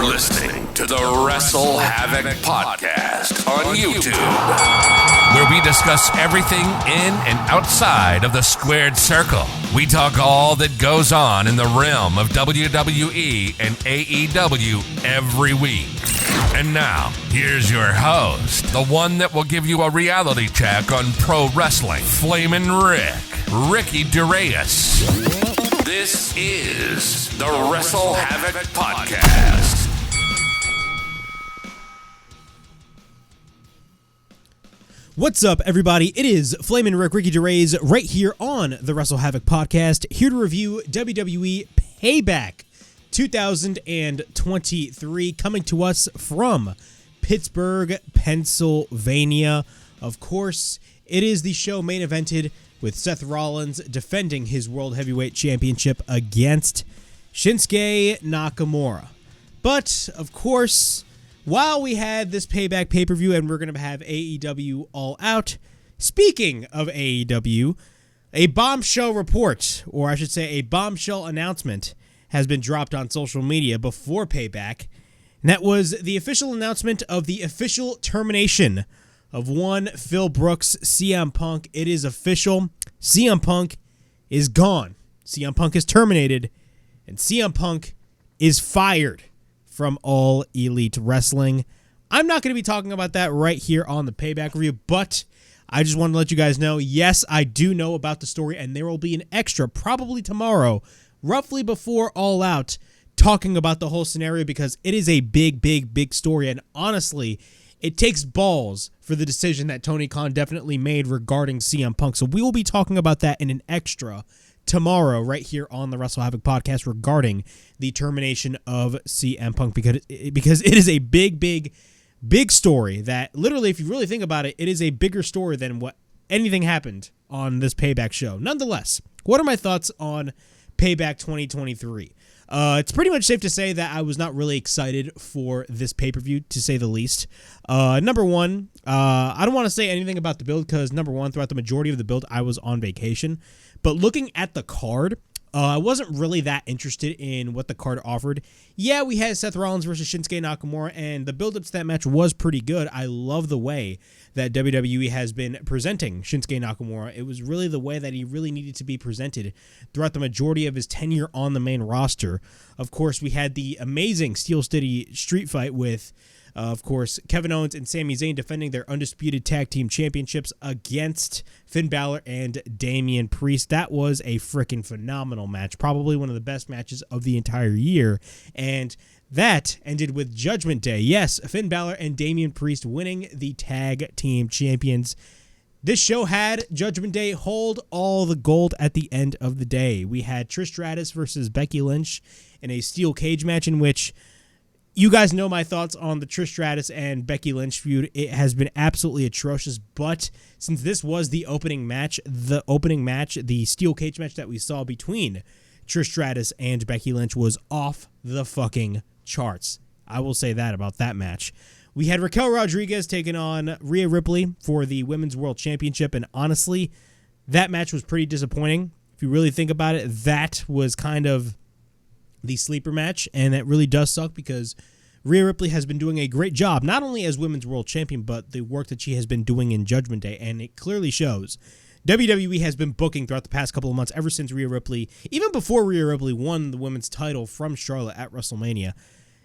listening to the Wrestle Havoc podcast on YouTube, where we discuss everything in and outside of the squared circle. We talk all that goes on in the realm of WWE and AEW every week. And now, here's your host, the one that will give you a reality check on pro wrestling, Flamin' Ricky DeReyes. This is the Wrestle Havoc podcast. What's up, everybody? It is Flamin' Ricky DeReyes right here on the Wrestle Havoc podcast, here to review WWE Payback 2023, coming to us from Pittsburgh, Pennsylvania. Of course, it is the show main evented with Seth Rollins defending his World Heavyweight Championship against Shinsuke Nakamura. But, of course, while we had this Payback pay-per-view and we're going to have AEW All Out, speaking of AEW, a bombshell report, or I should say a bombshell announcement, has been dropped on social media before Payback, and that was the official announcement of the official termination of one Phil Brooks, CM Punk. It is official. CM Punk is gone. CM Punk is terminated, and CM Punk is fired from All Elite Wrestling. I'm not going to be talking about that right here on the Payback review, but I just want to let you guys know, yes, I do know about the story, and there will be an extra probably tomorrow, roughly before All Out, talking about the whole scenario, because it is a big story, and honestly, it takes balls for the decision that Tony Khan definitely made regarding CM Punk. So we will be talking about that in an extra tomorrow right here on the Wrestle Havoc podcast regarding the termination of CM Punk, because it is a big story that literally, if you really think about it, it is a bigger story than what anything happened on this Payback show. Nonetheless, what are my thoughts on Payback 2023? It's pretty much safe to say that I was not really excited for this pay-per-view, to say the least. Number one, I don't want to say anything about the build because, number one, throughout the majority of the build, I was on vacation. But looking at the card, I wasn't really that interested in what the card offered. Yeah, we had Seth Rollins versus Shinsuke Nakamura, and the build-up to that match was pretty good. I love the way that WWE has been presenting Shinsuke Nakamura. It was really the way that he really needed to be presented throughout the majority of his tenure on the main roster. Of course, we had the amazing Steel City street fight with, of course, Kevin Owens and Sami Zayn defending their Undisputed Tag Team Championships against Finn Balor and Damian Priest. That was a freaking phenomenal match, probably one of the best matches of the entire year, and that ended with Judgment Day. Yes, Finn Balor and Damian Priest winning the Tag Team Champions. This show had Judgment Day hold all the gold at the end of the day. We had Trish Stratus versus Becky Lynch in a steel cage match in which you guys know my thoughts on the Trish Stratus and Becky Lynch feud. It has been absolutely atrocious, but since this was the opening match, the steel cage match that we saw between Trish Stratus and Becky Lynch was off the fucking charts. I will say that about that match. We had Raquel Rodriguez taking on Rhea Ripley for the Women's World Championship, and honestly, that match was pretty disappointing. If you really think about it, that was kind of the sleeper match, and that really does suck because Rhea Ripley has been doing a great job, not only as Women's World Champion, but the work that she has been doing in Judgment Day, and it clearly shows. WWE has been booking throughout the past couple of months, ever since Rhea Ripley, even before Rhea Ripley won the women's title from Charlotte at WrestleMania,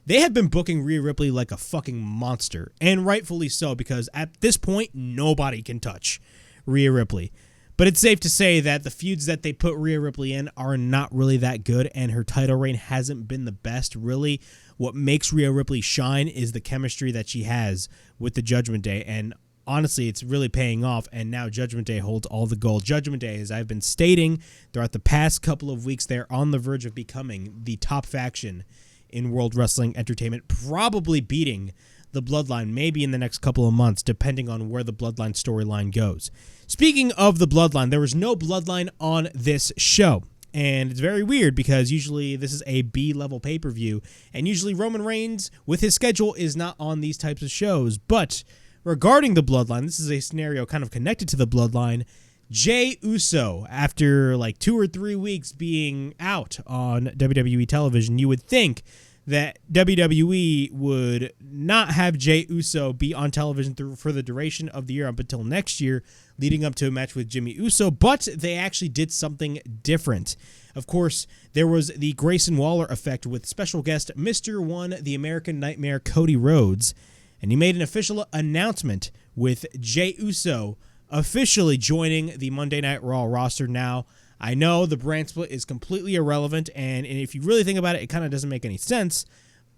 they have been booking Rhea Ripley like a fucking monster, and rightfully so, because at this point, nobody can touch Rhea Ripley. But it's safe to say that the feuds that they put Rhea Ripley in are not really that good, and her title reign hasn't been the best. Really, what makes Rhea Ripley shine is the chemistry that she has with the Judgment Day, and honestly, it's really paying off, and now Judgment Day holds all the gold. Judgment Day, as I've been stating throughout the past couple of weeks, they're on the verge of becoming the top faction in World Wrestling Entertainment, probably beating the Bloodline maybe in the next couple of months, depending on where the Bloodline storyline goes. Speaking of the Bloodline, there was no Bloodline on this show, and it's very weird because usually this is a B-level pay-per-view, and usually Roman Reigns, with his schedule, is not on these types of shows. But regarding the Bloodline, this is a scenario kind of connected to the Bloodline. Jey Uso, after like 2 or 3 weeks being out on WWE television, you would think that WWE would not have Jey Uso be on television for the duration of the year up until next year, leading up to a match with Jimmy Uso, but they actually did something different. Of course, there was the Grayson Waller effect with special guest Mr. One, the American Nightmare, Cody Rhodes, and he made an official announcement with Jey Uso officially joining the Monday Night Raw roster. Now, I know the brand split is completely irrelevant, and if you really think about it, it kind of doesn't make any sense,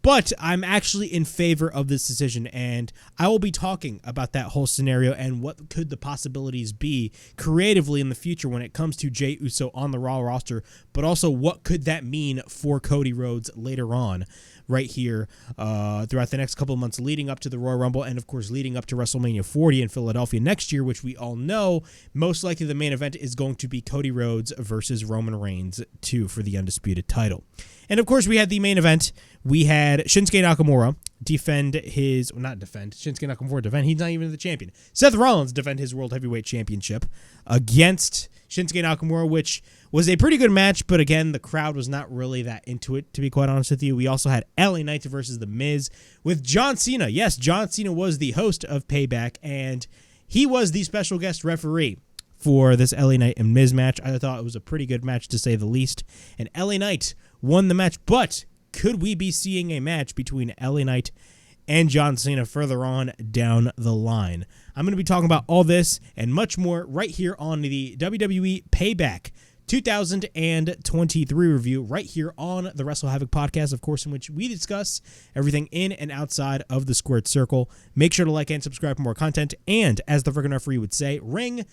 but I'm actually in favor of this decision, and I will be talking about that whole scenario and what could the possibilities be creatively in the future when it comes to Jey Uso on the Raw roster, but also what could that mean for Cody Rhodes later on right here throughout the next couple of months leading up to the Royal Rumble and, of course, leading up to WrestleMania 40 in Philadelphia next year, which we all know most likely the main event is going to be Cody Rhodes versus Roman Reigns 2 for the Undisputed title. And, of course, we had the main event. We had Shinsuke Nakamura Shinsuke Nakamura defend. He's not even the champion. Seth Rollins defend his World Heavyweight Championship against Shinsuke Nakamura, which was a pretty good match, but again, the crowd was not really that into it, to be quite honest with you. We also had LA Knight versus The Miz with John Cena. Yes, John Cena was the host of Payback, and he was the special guest referee for this LA Knight and Miz match. I thought it was a pretty good match, to say the least, and LA Knight won the match, but could we be seeing a match between LA Knight and John Cena further on down the line? I'm going to be talking about all this and much more right here on the WWE Payback 2023 review right here on the Wrestle Havoc podcast, of course, in which we discuss everything in and outside of the squared circle. Make sure to like and subscribe for more content, and as the freaking referee would say, ring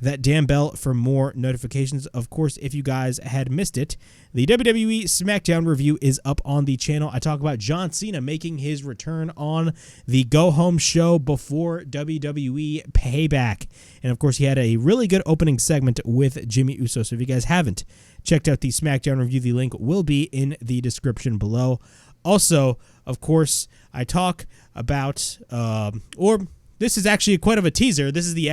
that damn bell for more notifications. Of course, if you guys had missed it, the WWE SmackDown review is up on the channel. I talk about John Cena making his return on the go-home show before WWE Payback. And, of course, he had a really good opening segment with Jimmy Uso. So if you guys haven't checked out the SmackDown review, the link will be in the description below. Of course, I talk about, this is actually quite of a teaser. This is the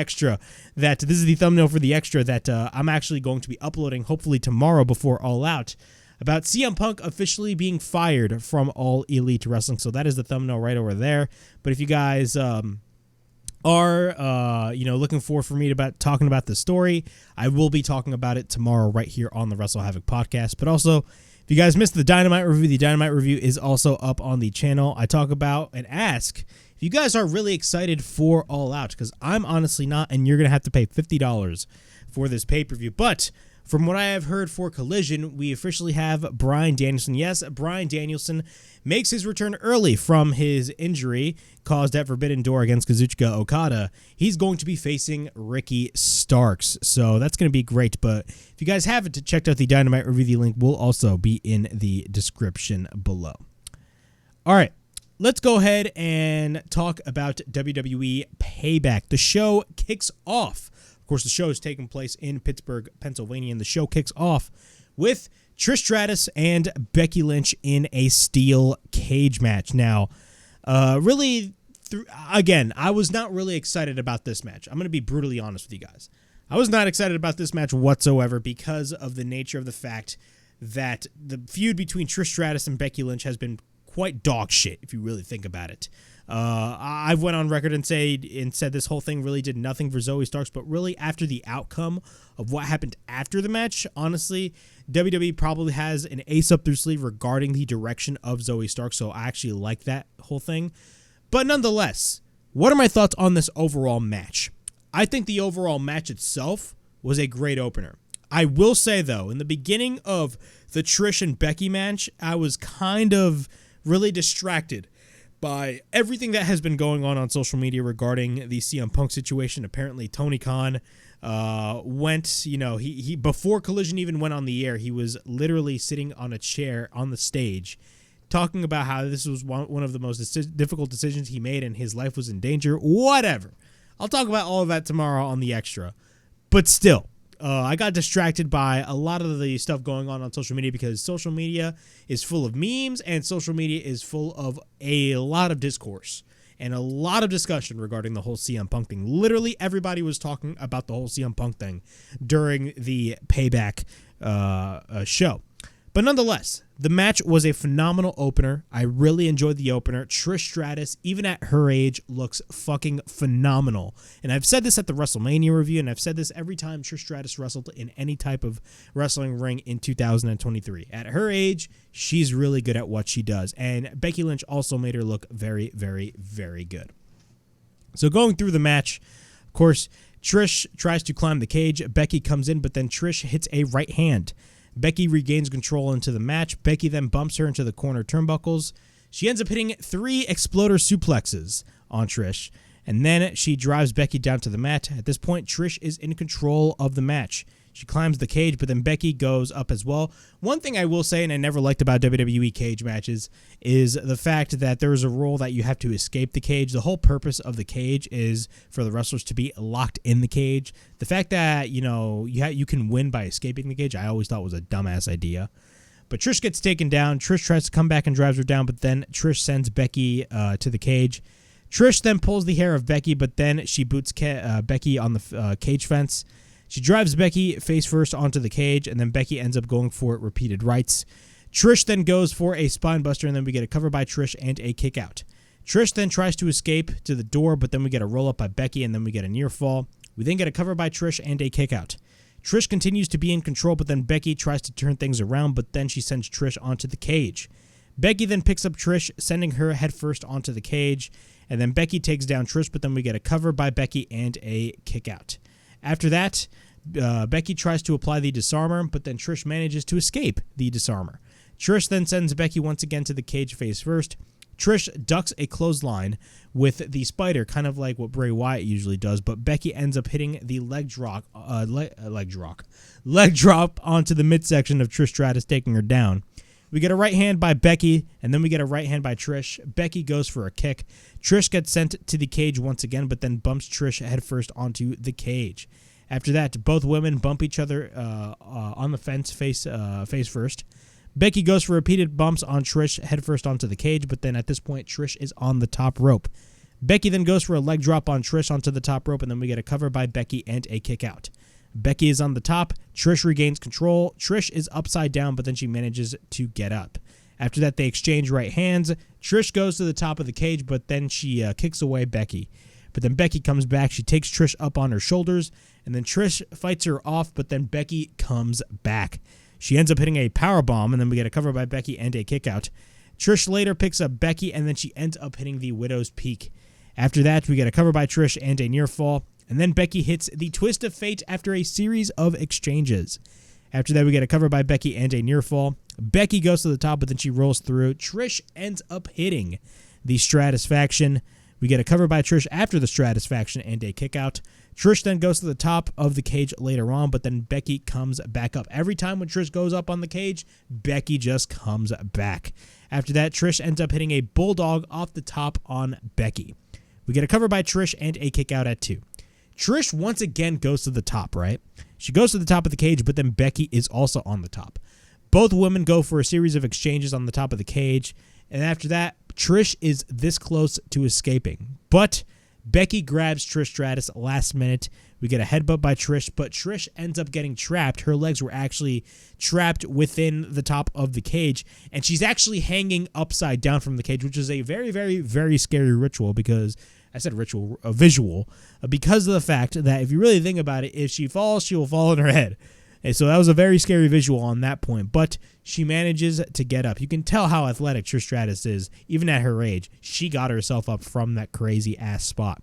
thumbnail for the extra that I'm actually going to be uploading hopefully tomorrow before All Out, about CM Punk officially being fired from All Elite Wrestling. So that is the thumbnail right over there. But if you guys are looking for me about talking about the story, I will be talking about it tomorrow right here on the Wrestle Havoc podcast. But also, if you guys missed the Dynamite review is also up on the channel. I talk about and ask if you guys are really excited for All Out, because I'm honestly not, and you're going to have to pay $50 for this pay-per-view. But from what I have heard for Collision, we officially have Bryan Danielson. Yes, Bryan Danielson makes his return early from his injury caused at Forbidden Door against Kazuchika Okada. He's going to be facing Ricky Starks, so that's going to be great. But if you guys haven't checked out the Dynamite review, the link will also be in the description below. All right. Let's go ahead and talk about WWE Payback. The show kicks off. Of course, the show is taking place in Pittsburgh, Pennsylvania, and the show kicks off with Trish Stratus and Becky Lynch in a steel cage match. Now, I was not really excited about this match. I'm going to be brutally honest with you guys. I was not excited about this match whatsoever because of the nature of the fact that the feud between Trish Stratus and Becky Lynch has been quite dog shit, if you really think about it. I went on record and said this whole thing really did nothing for Zoe Starks, but really after the outcome of what happened after the match, honestly, WWE probably has an ace up their sleeve regarding the direction of Zoe Starks, so I actually like that whole thing. But nonetheless, what are my thoughts on this overall match? I think the overall match itself was a great opener. I will say, though, in the beginning of the Trish and Becky match, I was kind of really distracted by everything that has been going on social media regarding the CM Punk situation. Apparently, Tony Khan he before Collision even went on the air, he was literally sitting on a chair on the stage talking about how this was one of the most difficult decisions he made and his life was in danger. Whatever. I'll talk about all of that tomorrow on the extra. But still, I got distracted by a lot of the stuff going on social media because social media is full of memes and social media is full of a lot of discourse and a lot of discussion regarding the whole CM Punk thing. Literally everybody was talking about the whole CM Punk thing during the Payback show. But nonetheless, The match was a phenomenal opener. I really enjoyed the opener. Trish Stratus, even at her age, looks fucking phenomenal. And I've said this at the WrestleMania review, and I've said this every time Trish Stratus wrestled in any type of wrestling ring in 2023. At her age, she's really good at what she does. And Becky Lynch also made her look very, very, very good. So going through the match, of course, Trish tries to climb the cage. Becky comes in, but then Trish hits a right hand. Becky regains control into the match. Becky then bumps her into the corner turnbuckles. She ends up hitting 3 exploder suplexes on Trish, and then she drives Becky down to the mat. At this point, Trish is in control of the match. She climbs the cage, but then Becky goes up as well. One thing I will say, and I never liked about WWE cage matches, is the fact that there is a rule that you have to escape the cage. The whole purpose of the cage is for the wrestlers to be locked in the cage. The fact that, you can win by escaping the cage, I always thought was a dumbass idea. But Trish gets taken down. Trish tries to come back and drives her down, but then Trish sends Becky to the cage. Trish then pulls the hair of Becky, but then she boots Becky on the cage fence. She drives Becky face first onto the cage, and then Becky ends up going for repeated rights. Trish then goes for a spine buster, and then we get a cover by Trish and a kick out. Trish then tries to escape to the door, but then we get a roll up by Becky, and then we get a near fall. We then get a cover by Trish and a kick out. Trish continues to be in control, but then Becky tries to turn things around, but then she sends Trish onto the cage. Becky then picks up Trish, sending her headfirst onto the cage, and then Becky takes down Trish, but then we get a cover by Becky and a kick out. After that, Becky tries to apply the disarmer, but then Trish manages to escape the disarmer. Trish then sends Becky once again to the cage face first. Trish ducks a clothesline with the spider, kind of like what Bray Wyatt usually does, but Becky ends up hitting the leg drop onto the midsection of Trish Stratus, taking her down. We get a right hand by Becky, and then we get a right hand by Trish. Becky goes for a kick. Trish gets sent to the cage once again, but then bumps Trish headfirst onto the cage. After that, both women bump each other on the fence face first. Becky goes for repeated bumps on Trish headfirst onto the cage, but then at this point, Trish is on the top rope. Becky then goes for a leg drop on Trish onto the top rope, and then we get a cover by Becky and a kick out. Becky is on the top. Trish regains control. Trish is upside down, but then she manages to get up. After that, they exchange right hands. Trish goes to the top of the cage, but then she kicks away Becky. But then Becky comes back. She takes Trish up on her shoulders, and then Trish fights her off, but then Becky comes back. She ends up hitting a powerbomb, and then we get a cover by Becky and a kick out. Trish later picks up Becky, and then she ends up hitting the Widow's Peak. After that, we get a cover by Trish and a near fall. And then Becky hits the Twist of Fate after a series of exchanges. After that, we get a cover by Becky and a near fall. Becky goes to the top, but then she rolls through. Trish ends up hitting the Stratusfaction. We get a cover by Trish after the Stratusfaction and a kick out. Trish then goes to the top of the cage later on, but then Becky comes back up. Every time when Trish goes up on the cage, Becky just comes back. After that, Trish ends up hitting a bulldog off the top on Becky. We get a cover by Trish and a kick out at 2. Trish once again goes to the top, right? She goes to the top of the cage, but then Becky is also on the top. Both women go for a series of exchanges on the top of the cage, and after that, Trish is this close to escaping. But Becky grabs Trish Stratus last minute. We get a headbutt by Trish, but Trish ends up getting trapped. Her legs were actually trapped within the top of the cage, and she's actually hanging upside down from the cage, which is a very, very, very scary ritual because... I said ritual, a visual, because of the fact that if you really think about it, if she falls, she will fall on her head. And so that was a very scary visual on that point, but she manages to get up. You can tell how athletic Trish Stratus is, even at her age. She got herself up from that crazy-ass spot.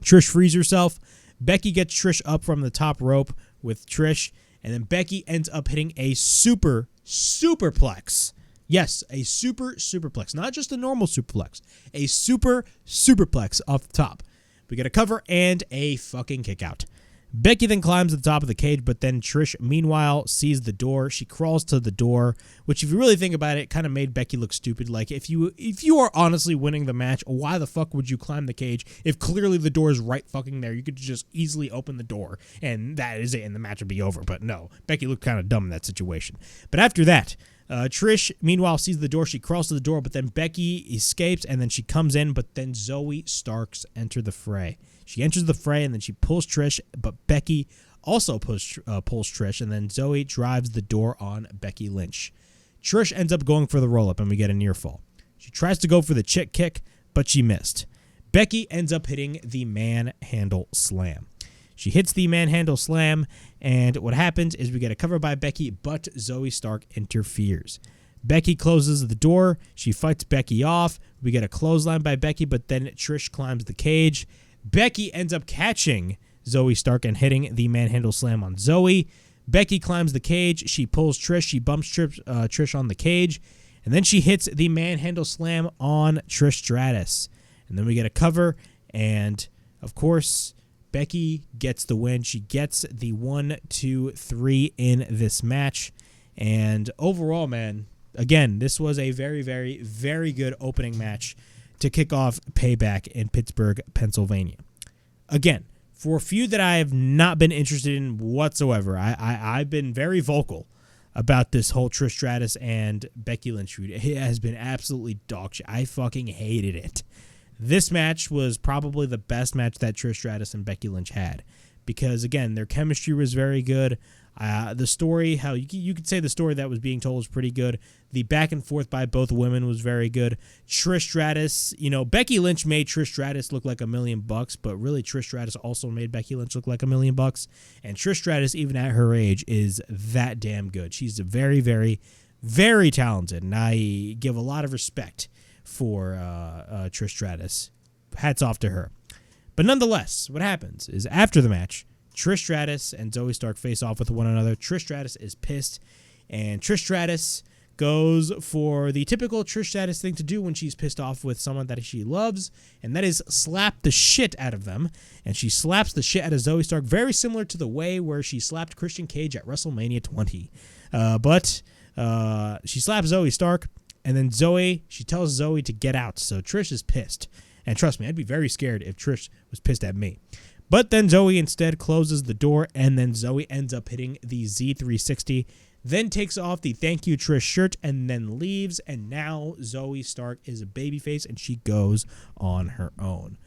Trish frees herself. Becky gets Trish up from the top rope with Trish, and then Becky ends up hitting a superplex. Yes, a superplex. Not just a normal superplex. A superplex off the top. We get a cover and a fucking kick out. Becky then climbs to the top of the cage, but then Trish, meanwhile, sees the door. She crawls to the door, which if you really think about it, kind of made Becky look stupid. Like, if you are honestly winning the match, why the fuck would you climb the cage if clearly the door is right fucking there? You could just easily open the door, and that is it, and the match would be over. But no, Becky looked kind of dumb in that situation. But after that, Trish, meanwhile, sees the door. She crawls to the door, but then Becky escapes, and then she comes in, but then Zoe Starks enter the fray. She enters the fray, and then she pulls Trish, but Becky also pulls Trish, and then Zoe drives the door on Becky Lynch. Trish ends up going for the roll-up, and we get a near fall. She tries to go for the chick kick, but she missed. Becky ends up hitting the manhandle slam. She hits the manhandle slam, and what happens is we get a cover by Becky, but Zoe Stark interferes. Becky closes the door. She fights Becky off. We get a clothesline by Becky, but then Trish climbs the cage. Becky ends up catching Zoe Stark and hitting the manhandle slam on Zoe. Becky climbs the cage. She pulls Trish. She bumps Trish on the cage. And then she hits the manhandle slam on Trish Stratus. And then we get a cover. And, of course, Becky gets the win. She gets the 1, 2, 3 in this match. And overall, man, again, this was a very, very, very good opening match to kick off Payback in Pittsburgh, Pennsylvania. Again, for a feud that I have not been interested in whatsoever, I've been very vocal about this whole Trish Stratus and Becky Lynch feud. It has been absolutely dog shit. I fucking hated it. This match was probably the best match that Trish Stratus and Becky Lynch had because, again, their chemistry was very good. The story, how you could say the story that was being told was pretty good. The back and forth by both women was very good. Trish Stratus, Becky Lynch made Trish Stratus look like $1 million, but really Trish Stratus also made Becky Lynch look like $1 million. And Trish Stratus, even at her age, is that damn good. She's very, very, very talented, and I give a lot of respect for Trish Stratus. Hats off to her. But nonetheless, what happens is after the match, Trish Stratus and Zoe Stark face off with one another. Trish Stratus is pissed, and Trish Stratus goes for the typical Trish Stratus thing to do when she's pissed off with someone that she loves, and that is slap the shit out of them. And she slaps the shit out of Zoe Stark, very similar to the way where she slapped Christian Cage at WrestleMania 20. But she slaps Zoe Stark, and then she tells Zoe to get out. So Trish is pissed. And trust me, I'd be very scared if Trish was pissed at me. But then Zoe instead closes the door, and then Zoe ends up hitting the Z360, then takes off the Thank You Trish shirt, and then leaves, and now Zoe Stark is a babyface, and she goes on her own.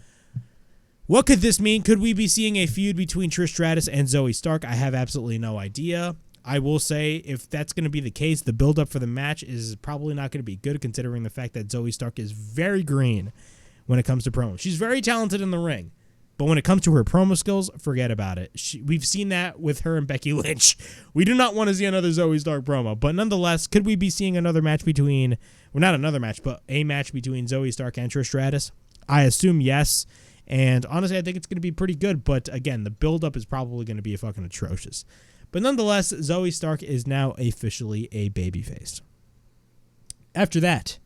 What could this mean? Could we be seeing a feud between Trish Stratus and Zoe Stark? I have absolutely no idea. I will say, if that's going to be the case, the build-up for the match is probably not going to be good, considering the fact that Zoe Stark is very green when it comes to promo. She's very talented in the ring. But when it comes to her promo skills, forget about it. We've seen that with her and Becky Lynch. We do not want to see another Zoe Stark promo. But nonetheless, could we be seeing another match between, well, not another match, but a match between Zoe Stark and Trish Stratus? I assume yes. And honestly, I think it's going to be pretty good. But again, the build-up is probably going to be fucking atrocious. But nonetheless, Zoe Stark is now officially a babyface. After that,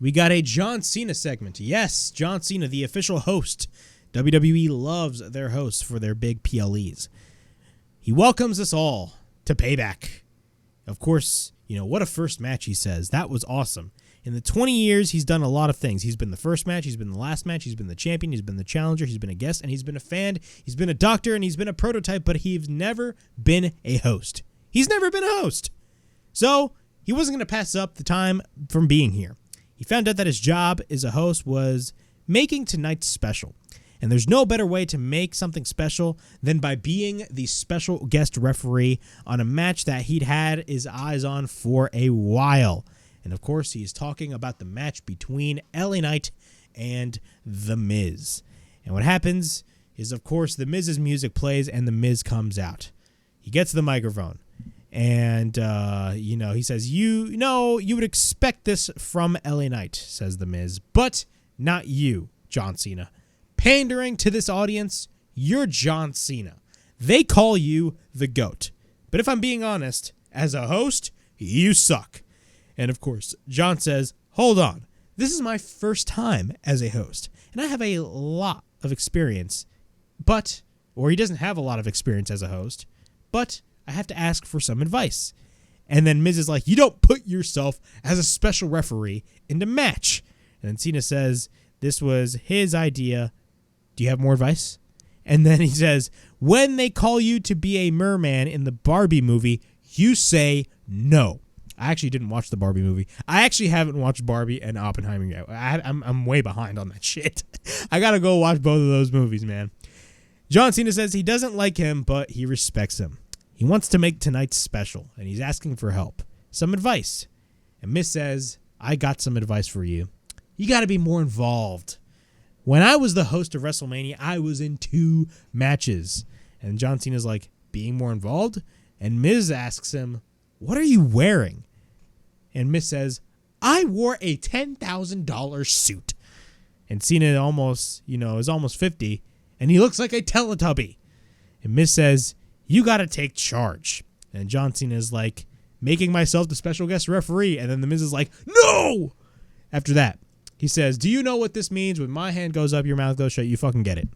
we got a John Cena segment. Yes, John Cena, the official host. WWE loves their hosts for their big PLEs. He welcomes us all to Payback. Of course, what a first match, he says. That was awesome. In the 20 years, he's done a lot of things. He's been the first match, he's been the last match, he's been the champion, he's been the challenger, he's been a guest, and he's been a fan, he's been a doctor, and he's been a prototype, but he's never been a host. He's never been a host. So, he wasn't going to pass up the time from being here. He found out that his job as a host was making tonight's special. And there's no better way to make something special than by being the special guest referee on a match that he'd had his eyes on for a while. And of course, he's talking about the match between LA Knight and The Miz. And what happens is, of course, The Miz's music plays and The Miz comes out. He gets the microphone. And, he says, you would expect this from LA Knight, says The Miz. But not you, John Cena. Pandering to this audience, you're John Cena. They call you the GOAT. But if I'm being honest, as a host, you suck. And of course, John says, hold on. This is my first time as a host. And I have a lot of experience. Or he doesn't have a lot of experience as a host. But I have to ask for some advice. And then Miz is like, you don't put yourself as a special referee in the match. And then Cena says, this was his idea. Do you have more advice? And then he says, when they call you to be a merman in the Barbie movie, you say no. I actually didn't watch the Barbie movie. I actually haven't watched Barbie and Oppenheimer yet. I'm way behind on that shit. I gotta go watch both of those movies, man. John Cena says he doesn't like him, but he respects him. He wants to make tonight's special, and he's asking for help. Some advice. And Miz says, I got some advice for you. You got to be more involved. When I was the host of WrestleMania, I was in 2 matches. And John Cena's like, being more involved? And Miz asks him, what are you wearing? And Miz says, I wore a $10,000 suit. And Cena is almost 50, and he looks like a Teletubby. And Miz says, you got to take charge. And John Cena is like, making myself the special guest referee. And then the Miz is like, no! After that, he says, do you know what this means? When my hand goes up, your mouth goes shut. You fucking get it.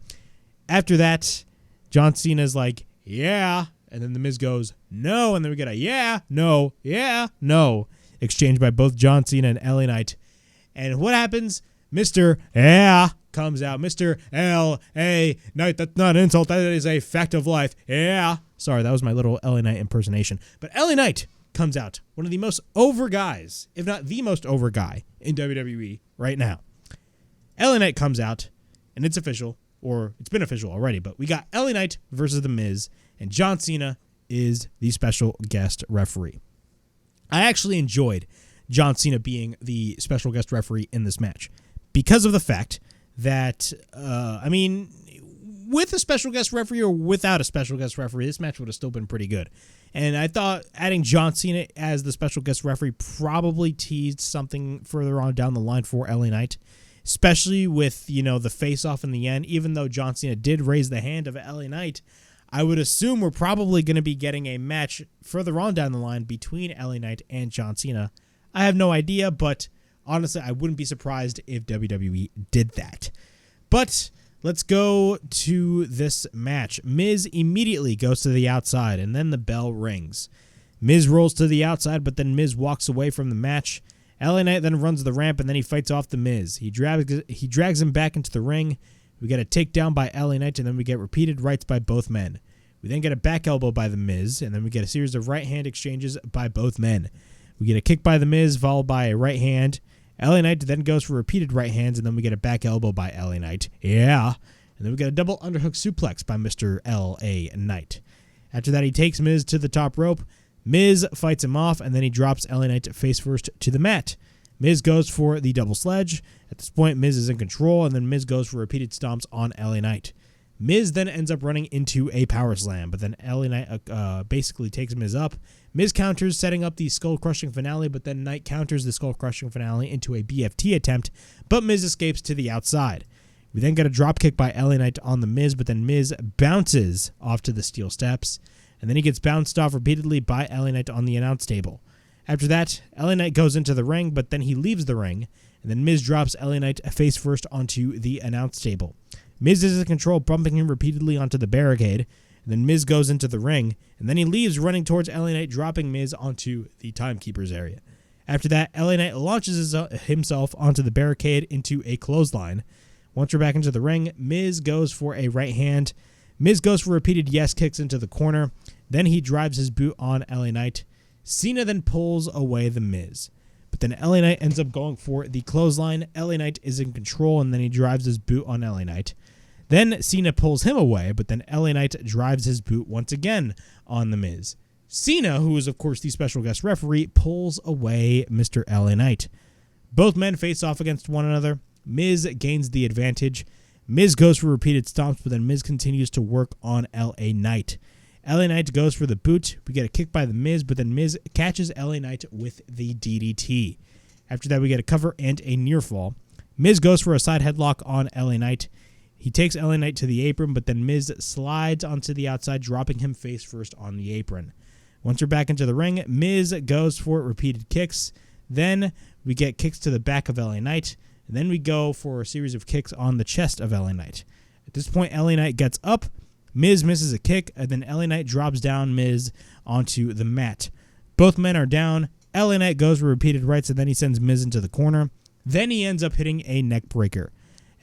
After that, John Cena is like, yeah. And then the Miz goes, no. And then we get a yeah, no, exchange by both John Cena and LA Knight. And what happens? Mr. Yeah comes out. Mr. L.A. Knight. That's not an insult. That is a fact of life. Yeah. Sorry, that was my little LA Knight impersonation. But LA Knight comes out. One of the most over guys, if not the most over guy in WWE right now. LA Knight comes out, and it's official, or it's been official already, but we got LA Knight versus The Miz, and John Cena is the special guest referee. I actually enjoyed John Cena being the special guest referee in this match because of the fact that, with a special guest referee or without a special guest referee, this match would have still been pretty good. And I thought adding John Cena as the special guest referee probably teased something further on down the line for LA Knight, especially with, the face-off in the end. Even though John Cena did raise the hand of LA Knight, I would assume we're probably going to be getting a match further on down the line between LA Knight and John Cena. I have no idea, but honestly, I wouldn't be surprised if WWE did that. But let's go to this match. Miz immediately goes to the outside, and then the bell rings. Miz rolls to the outside, but then Miz walks away from the match. LA Knight then runs the ramp, and then he fights off the Miz. He drags him back into the ring. We get a takedown by LA Knight, and then we get repeated rights by both men. We then get a back elbow by the Miz, and then we get a series of right hand exchanges by both men. We get a kick by the Miz, followed by a right hand. LA Knight then goes for repeated right hands, and then we get a back elbow by LA Knight. Yeah. And then we get a double underhook suplex by Mr. LA Knight. After that, he takes Miz to the top rope. Miz fights him off, and then he drops LA Knight face first to the mat. Miz goes for the double sledge. At this point, Miz is in control, and then Miz goes for repeated stomps on LA Knight. Miz then ends up running into a power slam, but then LA Knight basically takes Miz up. Miz counters, setting up the skull-crushing finale, but then Knight counters the skull-crushing finale into a BFT attempt, but Miz escapes to the outside. We then get a drop kick by LA Knight on the Miz, but then Miz bounces off to the steel steps, and then he gets bounced off repeatedly by LA Knight on the announce table. After that, LA Knight goes into the ring, but then he leaves the ring, and then Miz drops LA Knight face first onto the announce table. Miz is in control, bumping him repeatedly onto the barricade, and then Miz goes into the ring, and then he leaves running towards LA Knight, dropping Miz onto the timekeeper's area. After that, LA Knight launches himself onto the barricade into a clothesline. Once we're back into the ring, Miz goes for a right hand. Miz goes for repeated yes kicks into the corner. Then he drives his boot on LA Knight. Cena then pulls away the Miz. But then LA Knight ends up going for the clothesline. LA Knight is in control, and then he drives his boot on LA Knight. Then Cena pulls him away, but then LA Knight drives his boot once again on the Miz. Cena, who is of course the special guest referee, pulls away Mr. LA Knight. Both men face off against one another. Miz gains the advantage. Miz goes for repeated stomps, but then Miz continues to work on LA Knight. LA Knight goes for the boot. We get a kick by the Miz, but then Miz catches LA Knight with the DDT. After that, we get a cover and a near fall. Miz goes for a side headlock on LA Knight. He takes LA Knight to the apron, but then Miz slides onto the outside, dropping him face first on the apron. Once we're back into the ring, Miz goes for repeated kicks. Then we get kicks to the back of LA Knight. And then we go for a series of kicks on the chest of LA Knight. At this point, LA Knight gets up. Miz misses a kick, and then LA Knight drops down Miz onto the mat. Both men are down. LA Knight goes for repeated rights, and then he sends Miz into the corner. Then he ends up hitting a neck breaker.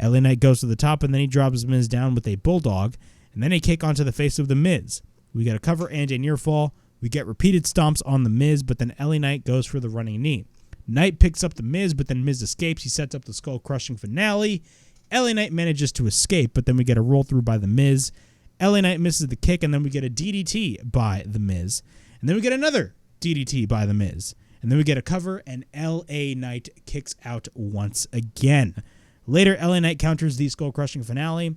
LA Knight goes to the top, and then he drops Miz down with a bulldog, and then a kick onto the face of the Miz. We get a cover and a near fall. We get repeated stomps on the Miz, but then LA Knight goes for the running knee. Knight picks up the Miz, but then Miz escapes. He sets up the skull-crushing finale. LA Knight manages to escape, but then we get a roll-through by the Miz. LA Knight misses the kick, and then we get a DDT by the Miz. And then we get another DDT by the Miz. And then we get a cover, and LA Knight kicks out once again. Later, LA Knight counters the skull-crushing finale.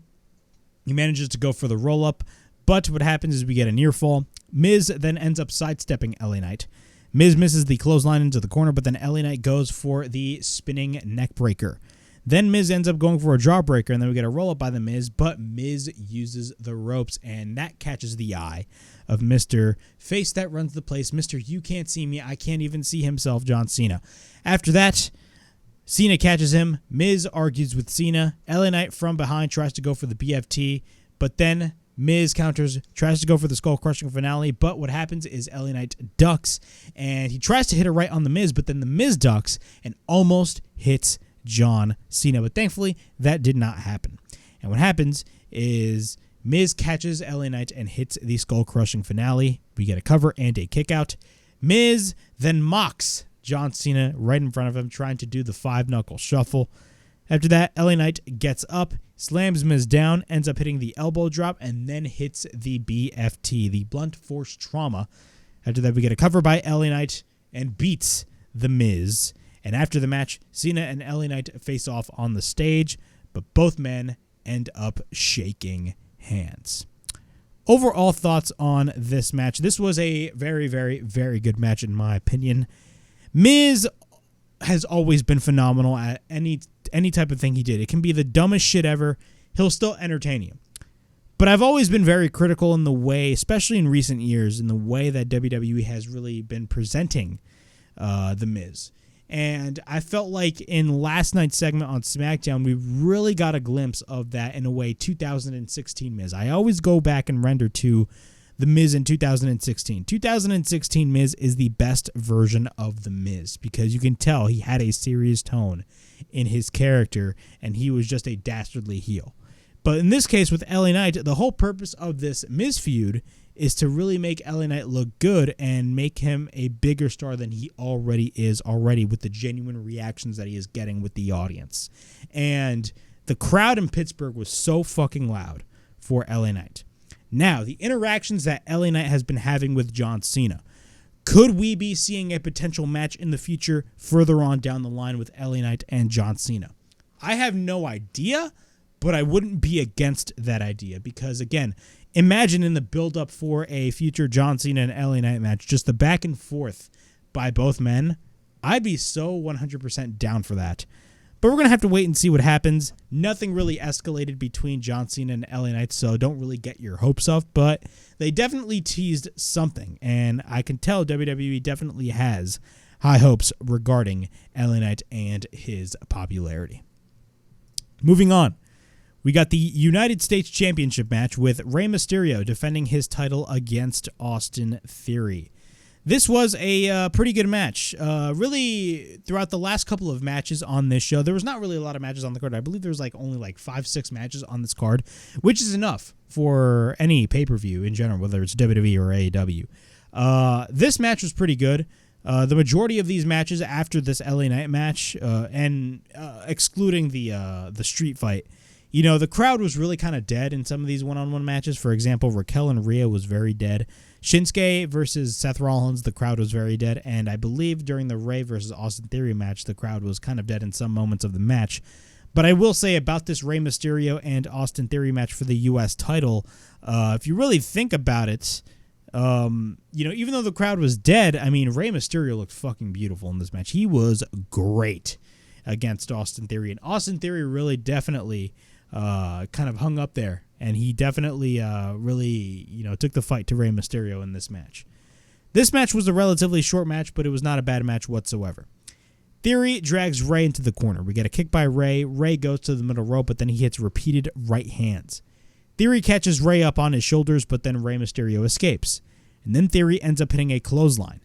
He manages to go for the roll-up, but what happens is we get a near fall. Miz then ends up sidestepping LA Knight. Miz misses the clothesline into the corner, but then LA Knight goes for the spinning neck breaker. Then Miz ends up going for a jawbreaker, and then we get a roll-up by the Miz, but Miz uses the ropes, and that catches the eye of Mr. Face that runs the place. Mr. You can't see me, I can't even see himself, John Cena. After that, Cena catches him. Miz argues with Cena. LA Knight from behind tries to go for the BFT, but then Miz counters, tries to go for the skull-crushing finale, but what happens is LA Knight ducks, and he tries to hit it right on the Miz, but then the Miz ducks and almost hits John Cena, but thankfully that did not happen. And what happens is Miz catches LA Knight and hits the skull-crushing finale. We get a cover and a kick-out. Miz then mocks John Cena right in front of him, trying to do the 5-knuckle shuffle. After that, LA Knight gets up, slams Miz down, ends up hitting the elbow drop, and then hits the BFT, the blunt force trauma. After that, we get a cover by LA Knight and beats the Miz. And after the match, Cena and LA Knight face off on the stage, but both men end up shaking hands. Overall thoughts on this match. This was a very, very, very good match in my opinion. Miz has always been phenomenal at any type of thing he did. It can be the dumbest shit ever. He'll still entertain you. But I've always been very critical in the way, especially in recent years, in the way that WWE has really been presenting The Miz. And I felt like in last night's segment on SmackDown, we really got a glimpse of that in a way 2016 Miz. I always go back and render to The Miz in 2016. 2016 Miz is the best version of The Miz because you can tell he had a serious tone in his character and he was just a dastardly heel. But in this case with LA Knight, the whole purpose of this Miz feud is to really make LA Knight look good and make him a bigger star than he already is with the genuine reactions that he is getting with the audience. And the crowd in Pittsburgh was so fucking loud for LA Knight. Now, the interactions that LA Knight has been having with John Cena. Could we be seeing a potential match in the future further on down the line with LA Knight and John Cena? I have no idea, but I wouldn't be against that idea because, again, imagine in the build-up for a future John Cena and LA Knight match, just the back and forth by both men. I'd be so 100% down for that. But we're going to have to wait and see what happens. Nothing really escalated between John Cena and LA Knight, so don't really get your hopes up. But they definitely teased something, and I can tell WWE definitely has high hopes regarding LA Knight and his popularity. Moving on. We got the United States Championship match with Rey Mysterio defending his title against Austin Theory. This was a pretty good match. Really, throughout the last couple of matches on this show, there was not really a lot of matches on the card. I believe there was only 5-6 matches on this card, which is enough for any pay-per-view in general, whether it's WWE or AEW. This match was pretty good. The majority of these matches after this LA Knight match, and excluding the street fight, you know, the crowd was really kind of dead in some of these one-on-one matches. For example, Raquel and Rhea was very dead. Shinsuke versus Seth Rollins, the crowd was very dead. And I believe during the Rey versus Austin Theory match, the crowd was kind of dead in some moments of the match. But I will say about this Rey Mysterio and Austin Theory match for the U.S. title, if you really think about it, you know, even though the crowd was dead, I mean, Rey Mysterio looked fucking beautiful in this match. He was great against Austin Theory. And Austin Theory really definitely kind of hung up there, and he definitely really, you know, took the fight to Rey Mysterio in this match. This match was a relatively short match, but it was not a bad match whatsoever. Theory drags Rey into the corner. We get a kick by Rey. Rey goes to the middle rope, but then he hits repeated right hands. Theory catches Rey up on his shoulders, but then Rey Mysterio escapes. And then Theory ends up hitting a clothesline.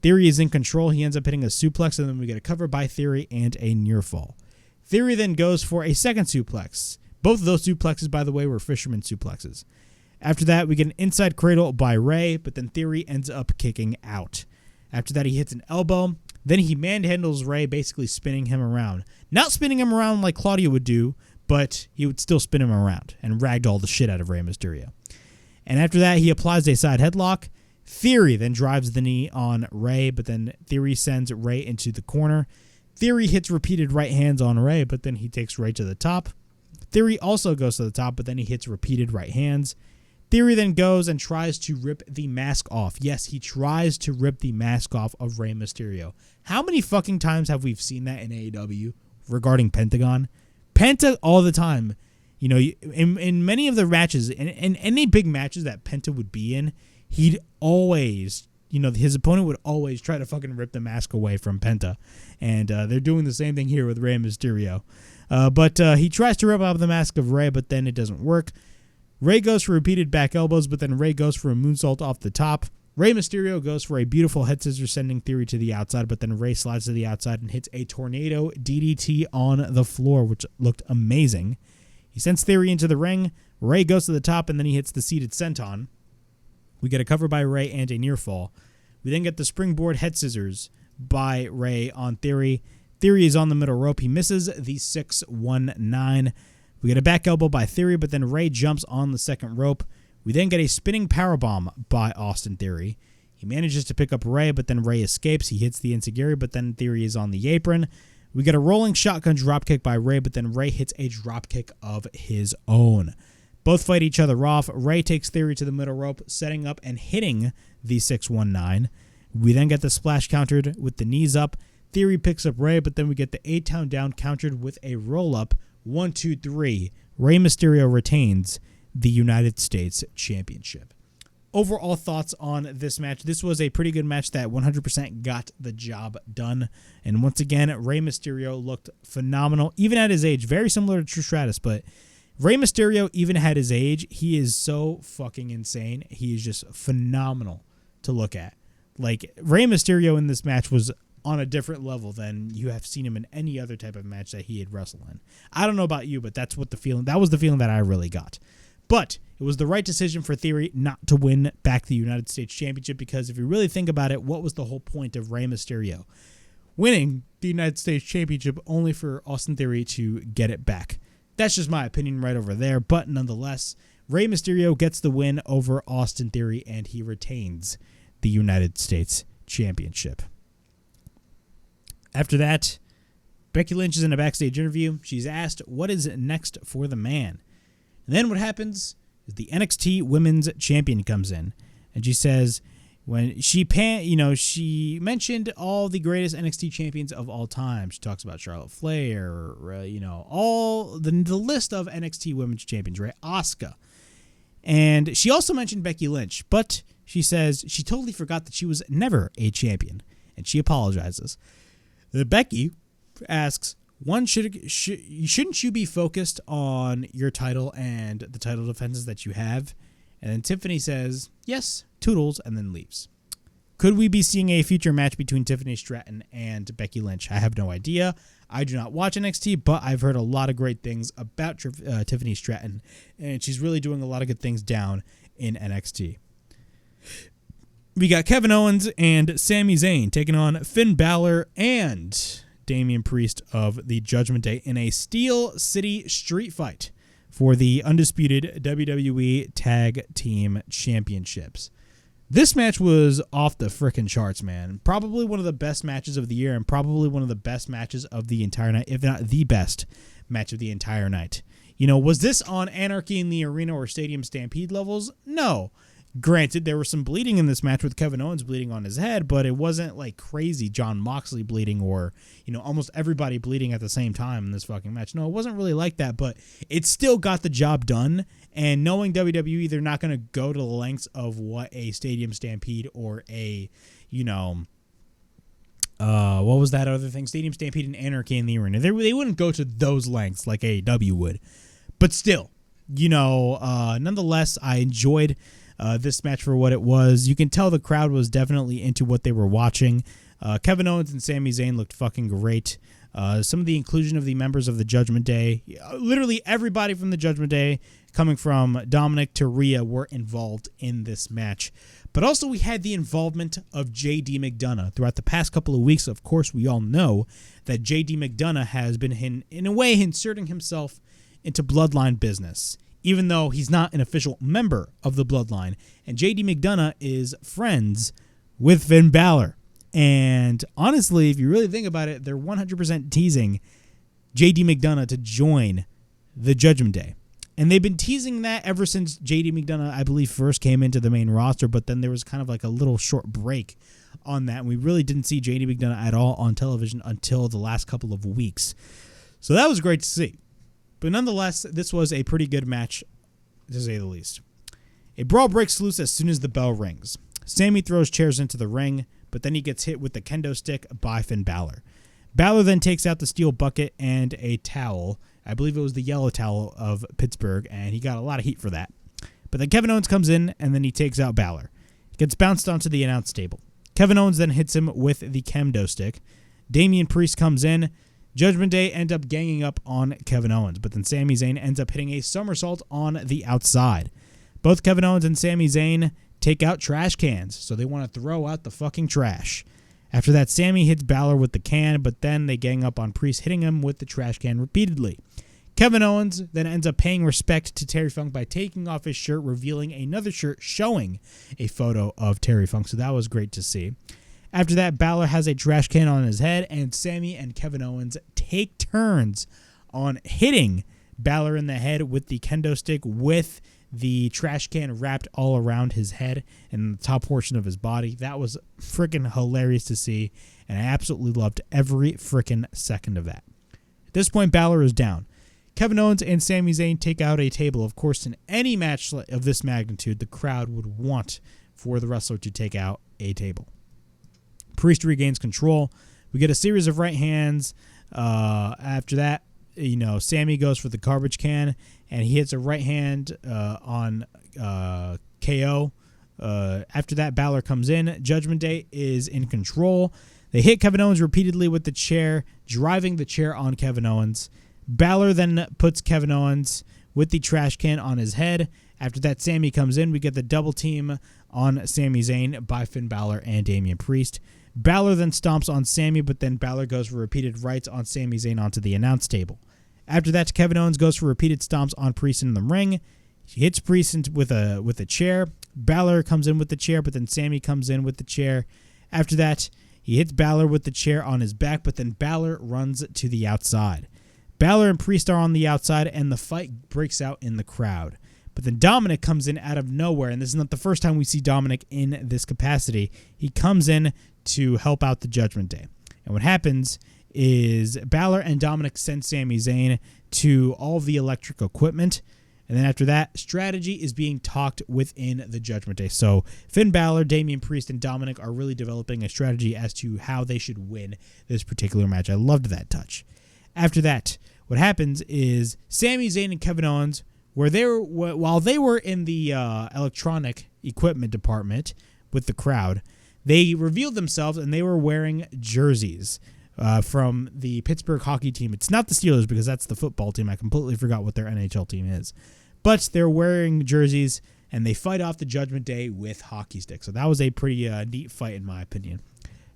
Theory is in control. He ends up hitting a suplex, and then we get a cover by Theory and a near fall. Theory then goes for a second suplex. Both of those suplexes, by the way, were fisherman suplexes. After that, we get an inside cradle by Rey, but then Theory ends up kicking out. After that, he hits an elbow. Then he manhandles Rey, basically spinning him around. Not spinning him around like Claudio would do, but he would still spin him around and ragdoll the shit out of Rey Mysterio. And after that, he applies a side headlock. Theory then drives the knee on Rey, but then Theory sends Rey into the corner. Theory hits repeated right hands on Rey, but then he takes Rey to the top. Theory also goes to the top, but then he hits repeated right hands. Theory then goes and tries to rip the mask off. Yes, he tries to rip the mask off of Rey Mysterio. How many fucking times have we seen that in AEW regarding Pentagon? Penta all the time. You know, in many of the matches, in any big matches that Penta would be in, he'd always, you know, his opponent would always try to fucking rip the mask away from Penta. And they're doing the same thing here with Rey Mysterio. But he tries to rip off the mask of Rey, but then it doesn't work. Rey goes for repeated back elbows, but then Rey goes for a moonsault off the top. Rey Mysterio goes for a beautiful head scissors, sending Theory to the outside, but then Rey slides to the outside and hits a tornado DDT on the floor, which looked amazing. He sends Theory into the ring. Rey goes to the top, and then he hits the seated senton. We get a cover by Rey and a near fall. We then get the springboard head scissors by Rey on Theory. Theory is on the middle rope. He misses the 619. We get a back elbow by Theory, but then Rey jumps on the second rope. We then get a spinning powerbomb by Austin Theory. He manages to pick up Rey, but then Rey escapes. He hits the enziguri, but then Theory is on the apron. We get a rolling shotgun dropkick by Rey, but then Rey hits a dropkick of his own. Both fight each other off. Rey takes Theory to the middle rope, setting up and hitting the 619. We then get the splash countered with the knees up. Theory picks up Rey, but then we get the 8-count down countered with a roll-up. 1, 2, 3. Rey Mysterio retains the United States Championship. Overall thoughts on this match. This was a pretty good match that 100% got the job done. And once again, Rey Mysterio looked phenomenal, even at his age. Very similar to Stratus, but Rey Mysterio, even at his age, he is so fucking insane. He is just phenomenal to look at. Like, Rey Mysterio in this match was on a different level than you have seen him in any other type of match that he had wrestled in. I don't know about you, but that was the feeling that I really got. But it was the right decision for Theory not to win back the United States Championship, because if you really think about it, what was the whole point of Rey Mysterio winning the United States Championship only for Austin Theory to get it back? That's just my opinion right over there, but nonetheless, Rey Mysterio gets the win over Austin Theory, and he retains the United States Championship. After that, Becky Lynch is in a backstage interview. She's asked, what is next for the man? And then what happens is the NXT Women's Champion comes in, and she says, when she mentioned all the greatest NXT champions of all time. She talks about Charlotte Flair, all the list of NXT Women's Champions, right? Asuka. And she also mentioned Becky Lynch, but she says she totally forgot that she was never a champion, and she apologizes. Becky asks, shouldn't you be focused on your title and the title defenses that you have? And then Tiffany says, yes, toodles, and then leaves. Could we be seeing a future match between Tiffany Stratton and Becky Lynch? I have no idea. I do not watch NXT, but I've heard a lot of great things about Tiffany Stratton, and she's really doing a lot of good things down in NXT. We got Kevin Owens and Sami Zayn taking on Finn Balor and Damian Priest of the Judgment Day in a Steel City street fight for the undisputed WWE Tag Team Championships. This match was off the frickin' charts, man. Probably one of the best matches of the year, and probably one of the best matches of the entire night, if not the best match of the entire night. Was this on Anarchy in the Arena or Stadium Stampede levels? No. Granted, there was some bleeding in this match with Kevin Owens bleeding on his head, but it wasn't like crazy Jon Moxley bleeding or, almost everybody bleeding at the same time in this fucking match. No, it wasn't really like that, but it still got the job done. And knowing WWE, they're not going to go to the lengths of what a Stadium Stampede or a, what was that other thing? Stadium Stampede and Anarchy in the Arena. They wouldn't go to those lengths like AEW would. But still, nonetheless, I enjoyed this match for what it was. You can tell the crowd was definitely into what they were watching. Kevin Owens and Sami Zayn looked fucking great. Some of the inclusion of the members of the Judgment Day, literally everybody from the Judgment Day, coming from Dominic to Rhea, were involved in this match. But also we had the involvement of J.D. McDonough. Throughout the past couple of weeks, of course, we all know that J.D. McDonough has been, in a way, inserting himself into Bloodline business. even though he's not an official member of the Bloodline. And JD McDonough is friends with Finn Balor. And honestly, if you really think about it, they're 100% teasing JD McDonough to join the Judgment Day. And they've been teasing that ever since JD McDonough, I believe, first came into the main roster, but then there was kind of like a little short break on that, and we really didn't see JD McDonough at all on television until the last couple of weeks. So that was great to see. But nonetheless, this was a pretty good match, to say the least. A brawl breaks loose as soon as the bell rings. Sami throws chairs into the ring, but then he gets hit with the kendo stick by Finn Balor. Balor then takes out the steel bucket and a towel. I believe it was the yellow towel of Pittsburgh, and he got a lot of heat for that. But then Kevin Owens comes in, and then he takes out Balor. He gets bounced onto the announce table. Kevin Owens then hits him with the kendo stick. Damian Priest comes in. Judgment Day end up ganging up on Kevin Owens, but then Sami Zayn ends up hitting a somersault on the outside. Both Kevin Owens and Sami Zayn take out trash cans, so they want to throw out the fucking trash. After that, Sami hits Balor with the can, but then they gang up on Priest, hitting him with the trash can repeatedly. Kevin Owens then ends up paying respect to Terry Funk by taking off his shirt, revealing another shirt showing a photo of Terry Funk, so that was great to see. After that, Balor has a trash can on his head, and Sami and Kevin Owens take turns on hitting Balor in the head with the kendo stick with the trash can wrapped all around his head and the top portion of his body. That was freaking hilarious to see, and I absolutely loved every freaking second of that. At this point, Balor is down. Kevin Owens and Sami Zayn take out a table. Of course, in any match of this magnitude, the crowd would want for the wrestler to take out a table. Priest regains control. We get a series of right hands. After that, Sami goes for the garbage can, and he hits a right hand on KO. After that, Balor comes in. Judgment Day is in control. They hit Kevin Owens repeatedly with the chair, driving the chair on Kevin Owens. Balor then puts Kevin Owens with the trash can on his head. After that, Sami comes in. We get the double team on Sami Zayn by Finn Balor and Damian Priest. Balor then stomps on Sami, but then Balor goes for repeated rights on Sami Zayn onto the announce table. After that, Kevin Owens goes for repeated stomps on Priest in the ring. He hits Priest with a chair. Balor comes in with the chair, but then Sami comes in with the chair. After that, he hits Balor with the chair on his back, but then Balor runs to the outside. Balor and Priest are on the outside, and the fight breaks out in the crowd. But then Dominic comes in out of nowhere, and this is not the first time we see Dominic in this capacity. He comes in to help out the Judgment Day. And what happens is Balor and Dominic send Sami Zayn to all of the electric equipment. And then after that, strategy is being talked within the Judgment Day. So Finn Balor, Damian Priest, and Dominic are really developing a strategy as to how they should win this particular match. I loved that touch. After that, what happens is Sami Zayn and Kevin Owens, while they were in the electronic equipment department with the crowd, they revealed themselves and they were wearing jerseys from the Pittsburgh hockey team. It's not the Steelers because that's the football team. I completely forgot what their NHL team is. But they're wearing jerseys and they fight off the Judgment Day with hockey sticks. So that was a pretty neat fight in my opinion.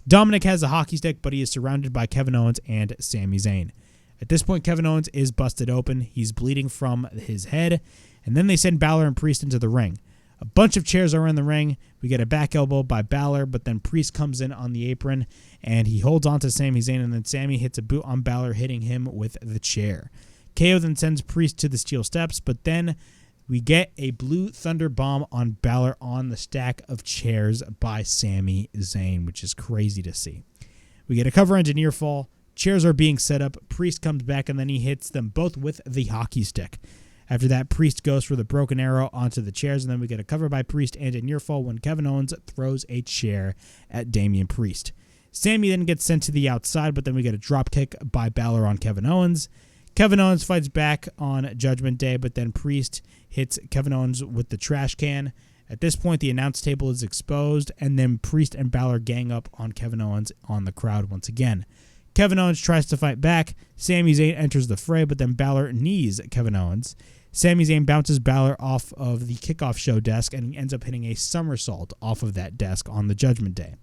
Dominic has a hockey stick, but he is surrounded by Kevin Owens and Sami Zayn. At this point, Kevin Owens is busted open. He's bleeding from his head. And then they send Balor and Priest into the ring. A bunch of chairs are in the ring. We get a back elbow by Balor, but then Priest comes in on the apron, and he holds on to Sami Zayn, and then Sami hits a boot on Balor, hitting him with the chair. KO then sends Priest to the steel steps, but then we get a blue thunder bomb on Balor on the stack of chairs by Sami Zayn, which is crazy to see. We get a cover into near fall. Chairs are being set up. Priest comes back, and then he hits them both with the hockey stick. After that, Priest goes for the broken arrow onto the chairs, and then we get a cover by Priest and a near fall when Kevin Owens throws a chair at Damian Priest. Sami then gets sent to the outside, but then we get a drop kick by Balor on Kevin Owens. Kevin Owens fights back on Judgment Day, but then Priest hits Kevin Owens with the trash can. At this point, the announce table is exposed, and then Priest and Balor gang up on Kevin Owens on the crowd once again. Kevin Owens tries to fight back. Sami Zayn enters the fray, but then Balor knees Kevin Owens. Sami Zayn bounces Balor off of the kickoff show desk, and he ends up hitting a somersault off of that desk on the Judgment Day.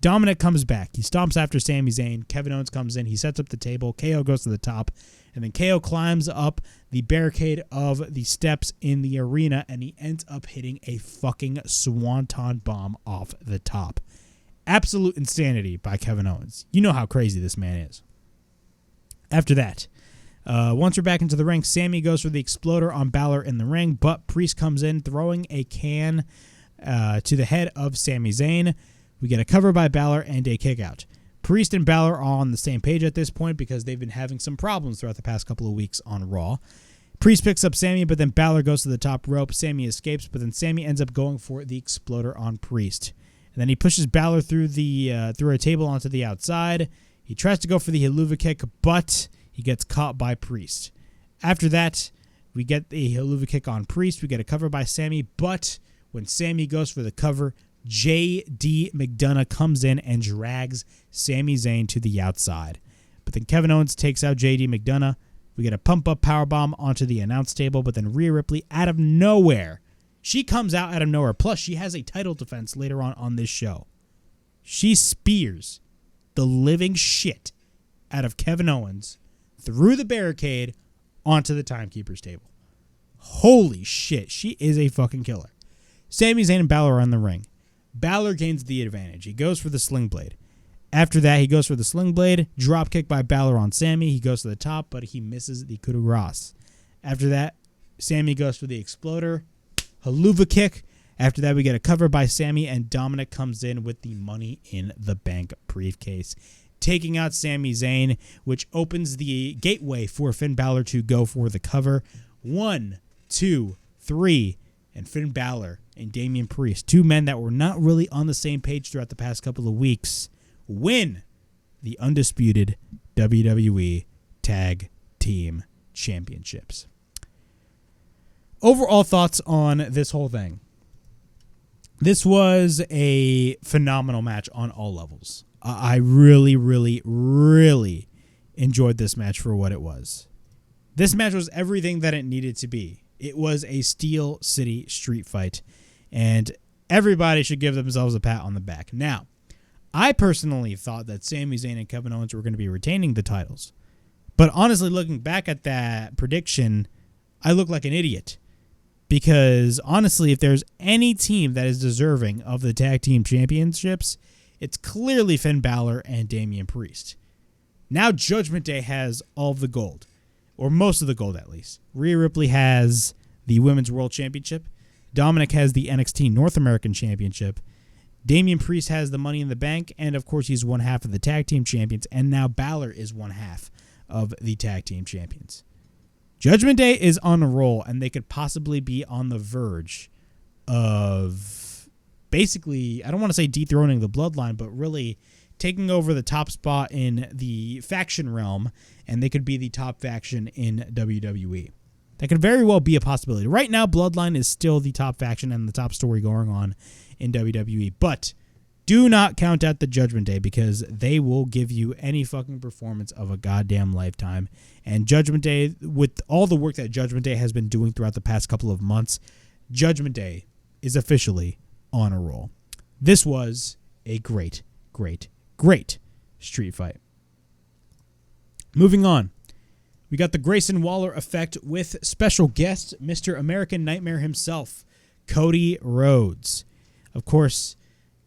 Dominic comes back. He stomps after Sami Zayn. Kevin Owens comes in. He sets up the table. KO goes to the top. And then KO climbs up the barricade of the steps in the arena, and he ends up hitting a fucking swanton bomb off the top. Absolute insanity by Kevin Owens. You know how crazy this man is. After that, once we're back into the ring, Sami goes for the exploder on Balor in the ring, but Priest comes in, throwing a can to the head of Sami Zayn. We get a cover by Balor and a kick out. Priest and Balor are on the same page at this point because they've been having some problems throughout the past couple of weeks on Raw. Priest picks up Sami, but then Balor goes to the top rope. Sami escapes, but then Sami ends up going for the exploder on Priest. And then he pushes Balor through a table onto the outside. He tries to go for the Helluva Kick, but he gets caught by Priest. After that, we get the Helluva Kick on Priest. We get a cover by Sami, but when Sami goes for the cover, J.D. McDonough comes in and drags Sami Zayn to the outside. But then Kevin Owens takes out J.D. McDonough. We get a pump-up powerbomb onto the announce table, but then Rhea Ripley, out of nowhere, she comes out of nowhere. Plus, she has a title defense later on this show. She spears the living shit out of Kevin Owens through the barricade onto the timekeeper's table. Holy shit, she is a fucking killer. Sami Zayn and Balor are in the ring. Balor gains the advantage. He goes for the sling blade. After that, he goes for the sling blade. Drop kick by Balor on Sami. He goes to the top, but he misses the coup de grace. After that, Sami goes for the exploder. Helluva kick. After that, we get a cover by Sami, and Dominic comes in with the Money in the Bank briefcase, taking out Sami Zayn, which opens the gateway for Finn Balor to go for the cover. 1, 2, 3, and Finn Balor and Damian Priest, two men that were not really on the same page throughout the past couple of weeks, win the Undisputed WWE Tag Team Championships. Overall thoughts on this whole thing. This was a phenomenal match on all levels. I really, really, really enjoyed this match for what it was. This match was everything that it needed to be. It was a Steel City street fight, and everybody should give themselves a pat on the back. Now, I personally thought that Sami Zayn and Kevin Owens were going to be retaining the titles. But honestly, looking back at that prediction, I look like an idiot. Because honestly, if there's any team that is deserving of the tag team championships, it's clearly Finn Balor and Damian Priest. Now Judgment Day has all of the gold, or most of the gold at least. Rhea Ripley has the Women's World Championship. Dominic has the NXT North American Championship. Damian Priest has the Money in the Bank, and of course he's one half of the tag team champions, and now Balor is one half of the tag team champions. Judgment Day is on a roll, and they could possibly be on the verge of basically, I don't want to say dethroning the Bloodline, but really taking over the top spot in the faction realm, and they could be the top faction in WWE. That could very well be a possibility. Right now, Bloodline is still the top faction and the top story going on in WWE, but do not count out the Judgment Day, because they will give you any fucking performance of a goddamn lifetime. And Judgment Day, with all the work that Judgment Day has been doing throughout the past couple of months, Judgment Day is officially on a roll. This was a great, great, great street fight. Moving on. We got the Grayson Waller effect with special guest, Mr. American Nightmare himself, Cody Rhodes. Of course,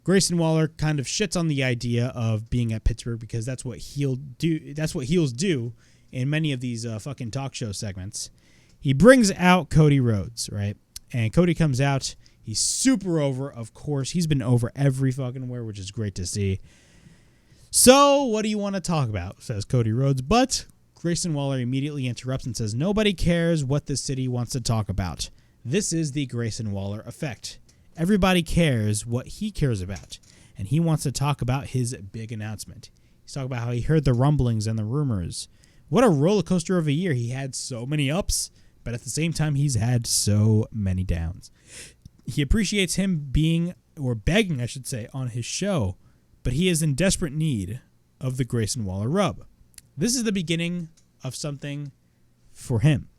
Grayson Waller kind of shits on the idea of being at Pittsburgh because that's what heels do in many of these fucking talk show segments. He brings out Cody Rhodes, right? And Cody comes out. He's super over, of course. He's been over every fucking where, which is great to see. So, what do you want to talk about? Says Cody Rhodes. But Grayson Waller immediately interrupts and says, nobody cares what the city wants to talk about. This is the Grayson Waller effect. Everybody cares what he cares about, and he wants to talk about his big announcement. He's talking about how he heard the rumblings and the rumors. What a roller coaster of a year. He had so many ups, but at the same time, he's had so many downs. He appreciates him being, or begging, I should say, on his show, but he is in desperate need of the Grayson Waller rub. This is the beginning of something for him.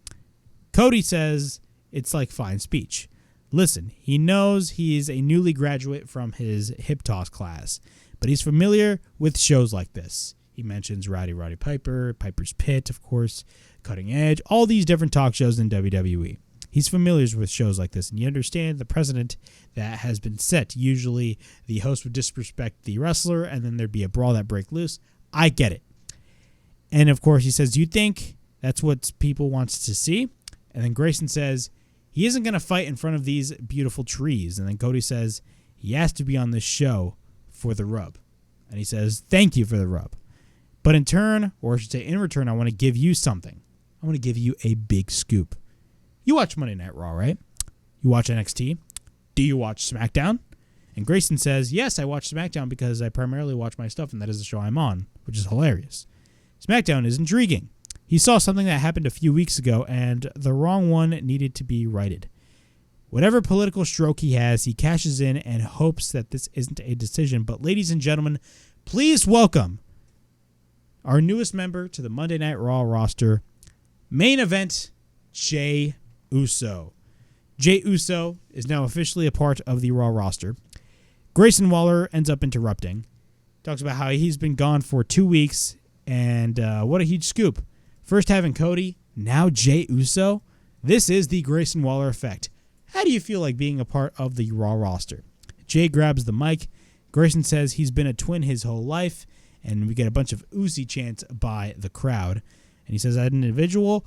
Cody says it's like fine speech. Listen, he knows he's a newly graduate from his hip toss class, but he's familiar with shows like this. He mentions Roddy Piper, Piper's Pit, of course, Cutting Edge, all these different talk shows in WWE. He's familiar with shows like this, and you understand the precedent that has been set. Usually the host would disrespect the wrestler, and then there'd be a brawl that break loose. I get it. And, of course, he says, do you think that's what people wants to see? And then Grayson says, he isn't going to fight in front of these beautiful trees. And then Cody says, he has to be on this show for the rub. And he says, thank you for the rub. But in turn, or I should say in return, I want to give you something. I want to give you a big scoop. You watch Monday Night Raw, right? You watch NXT? Do you watch SmackDown? And Grayson says, yes, I watch SmackDown because I primarily watch my stuff, and that is the show I'm on, which is hilarious. SmackDown is intriguing. He saw something that happened a few weeks ago, and the wrong one needed to be righted. Whatever political stroke he has, he cashes in and hopes that this isn't a decision. But ladies and gentlemen, please welcome our newest member to the Monday Night Raw roster, main event, Jey Uso. Jey Uso is now officially a part of the Raw roster. Grayson Waller ends up interrupting. Talks about how he's been gone for 2 weeks, and what a huge scoop. First having Cody, now Jey Uso. This is the Grayson Waller effect. How do you feel like being a part of the Raw roster? Jey grabs the mic. Grayson says he's been a twin his whole life, and we get a bunch of Uzi chants by the crowd. And he says, as an individual,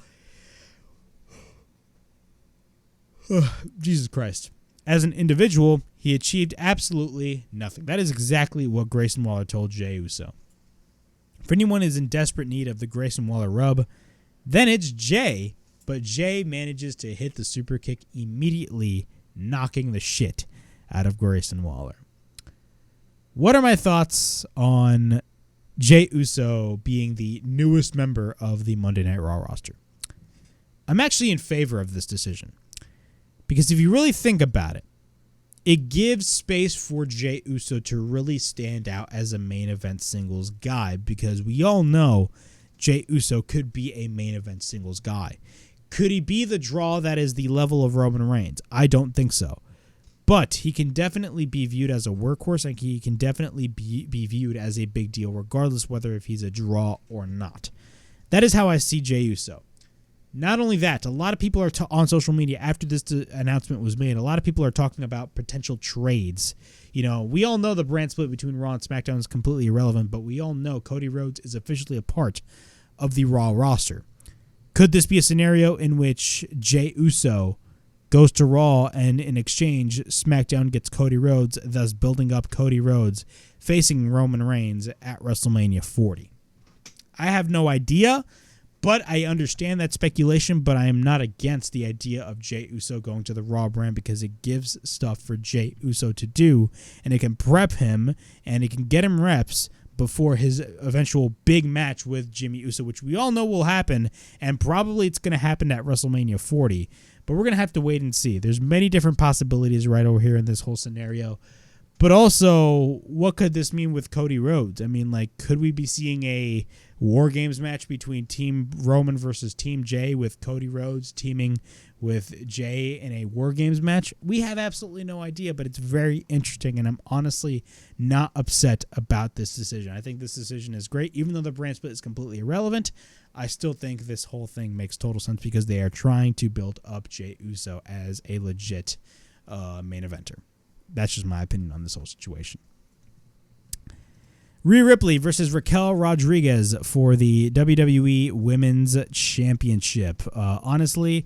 Jesus Christ. As an individual, he achieved absolutely nothing. That is exactly what Grayson Waller told Jey Uso. If anyone is in desperate need of the Grayson Waller rub, then it's Jey. But Jey manages to hit the super kick immediately, knocking the shit out of Grayson Waller. What are my thoughts on Jey Uso being the newest member of the Monday Night Raw roster? I'm actually in favor of this decision. Because if you really think about it, it gives space for Jey Uso to really stand out as a main event singles guy, because we all know Jey Uso could be a main event singles guy. Could he be the draw that is the level of Roman Reigns? I don't think so. But he can definitely be viewed as a workhorse, and he can definitely be viewed as a big deal, regardless whether if he's a draw or not. That is how I see Jey Uso. Not only that, a lot of people are on social media after this announcement was made. A lot of people are talking about potential trades. You know, we all know the brand split between Raw and SmackDown is completely irrelevant, but we all know Cody Rhodes is officially a part of the Raw roster. Could this be a scenario in which Jey Uso goes to Raw and in exchange SmackDown gets Cody Rhodes, thus building up Cody Rhodes facing Roman Reigns at WrestleMania 40? I have no idea. But I understand that speculation, but I am not against the idea of Jey Uso going to the Raw brand, because it gives stuff for Jey Uso to do, and it can prep him, and it can get him reps before his eventual big match with Jimmy Uso, which we all know will happen, and probably it's going to happen at WrestleMania 40. But we're going to have to wait and see. There's many different possibilities right over here in this whole scenario. But also, what could this mean with Cody Rhodes? I mean, like, could we be seeing a War Games match between Team Roman versus Team Jey, with Cody Rhodes teaming with Jey in a War Games match? We have absolutely no idea, but it's very interesting, and I'm honestly not upset about this decision. I think this decision is great. Even though the brand split is completely irrelevant, I still think this whole thing makes total sense, because they are trying to build up Jey Uso as a legit main eventer. That's just my opinion on this whole situation. Rhea Ripley versus Raquel Rodriguez for the WWE Women's Championship. Honestly,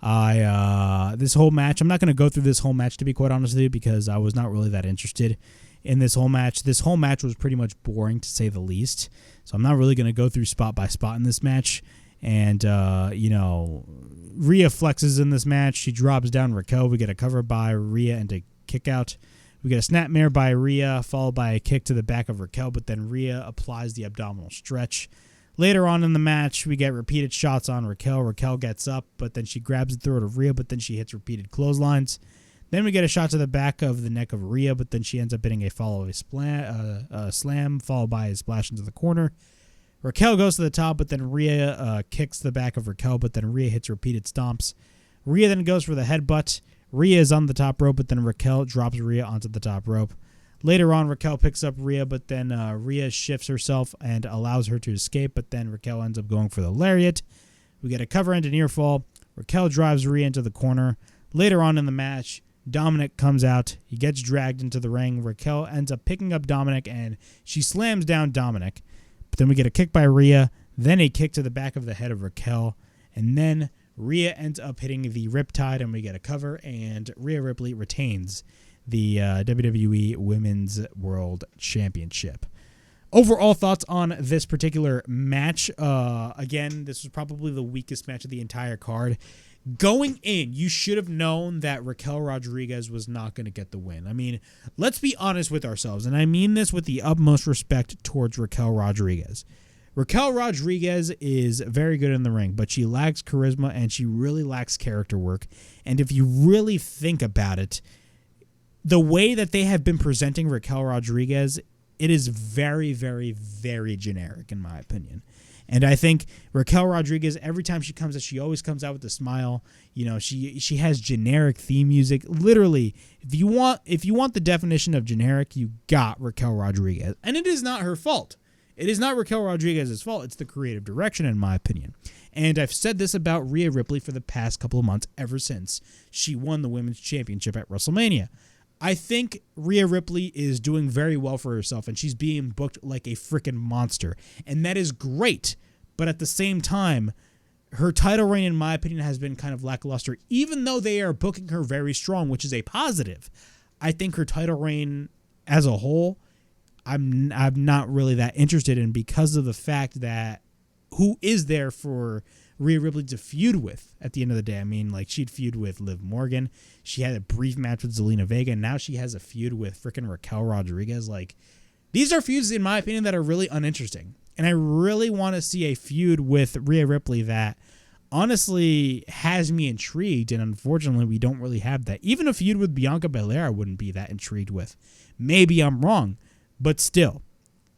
this whole match, I'm not going to go through this whole match, to be quite honest with you, because I was not really that interested in this whole match. This whole match was pretty much boring, to say the least. So I'm not really going to go through spot by spot in this match. And, Rhea flexes in this match. She drops down Raquel. We get a cover by Rhea and a kick out. We get a snapmare by Rhea, followed by a kick to the back of Raquel, but then Rhea applies the abdominal stretch. Later on in the match, we get repeated shots on Raquel. Raquel gets up, but then she grabs the throat of Rhea, but then she hits repeated clotheslines. Then we get a shot to the back of the neck of Rhea, but then she ends up hitting a slam, followed by a splash into the corner. Raquel goes to the top, but then Rhea kicks the back of Raquel, but then Rhea hits repeated stomps. Rhea then goes for the headbutt. Rhea is on the top rope, but then Raquel drops Rhea onto the top rope. Later on, Raquel picks up Rhea, but then Rhea shifts herself and allows her to escape, but then Raquel ends up going for the lariat. We get a cover and a near fall. Raquel drives Rhea into the corner. Later on in the match, Dominic comes out. He gets dragged into the ring. Raquel ends up picking up Dominic, and she slams down Dominic. But then we get a kick by Rhea, then a kick to the back of the head of Raquel, and then Rhea ends up hitting the Riptide, and we get a cover, and Rhea Ripley retains the WWE Women's World Championship. Overall thoughts on this particular match. Again, this was probably the weakest match of the entire card. Going in, you should have known that Raquel Rodriguez was not going to get the win. I mean, let's be honest with ourselves, and I mean this with the utmost respect towards Raquel Rodriguez. Raquel Rodriguez is very good in the ring, but she lacks charisma and she really lacks character work. And if you really think about it, the way that they have been presenting Raquel Rodriguez, it is very, very, very generic in my opinion. And I think Raquel Rodriguez, every time she comes out, she always comes out with a smile. You know, she has generic theme music. Literally, if you want the definition of generic, you got Raquel Rodriguez. And it is not her fault. It is not Raquel Rodriguez's fault. It's the creative direction, in my opinion. And I've said this about Rhea Ripley for the past couple of months, ever since she won the Women's Championship at WrestleMania. I think Rhea Ripley is doing very well for herself, and she's being booked like a freaking monster. And that is great. But at the same time, her title reign, in my opinion, has been kind of lackluster, even though they are booking her very strong, which is a positive. I think her title reign as a whole, I'm not really that interested in, because of the fact that who is there for Rhea Ripley to feud with at the end of the day? I mean, like, she'd feud with Liv Morgan. She had a brief match with Zelina Vega, and now she has a feud with freaking Raquel Rodriguez. Like, these are feuds, in my opinion, that are really uninteresting. And I really want to see a feud with Rhea Ripley that honestly has me intrigued, and unfortunately we don't really have that. Even a feud with Bianca Belair I wouldn't be that intrigued with. Maybe I'm wrong, but still,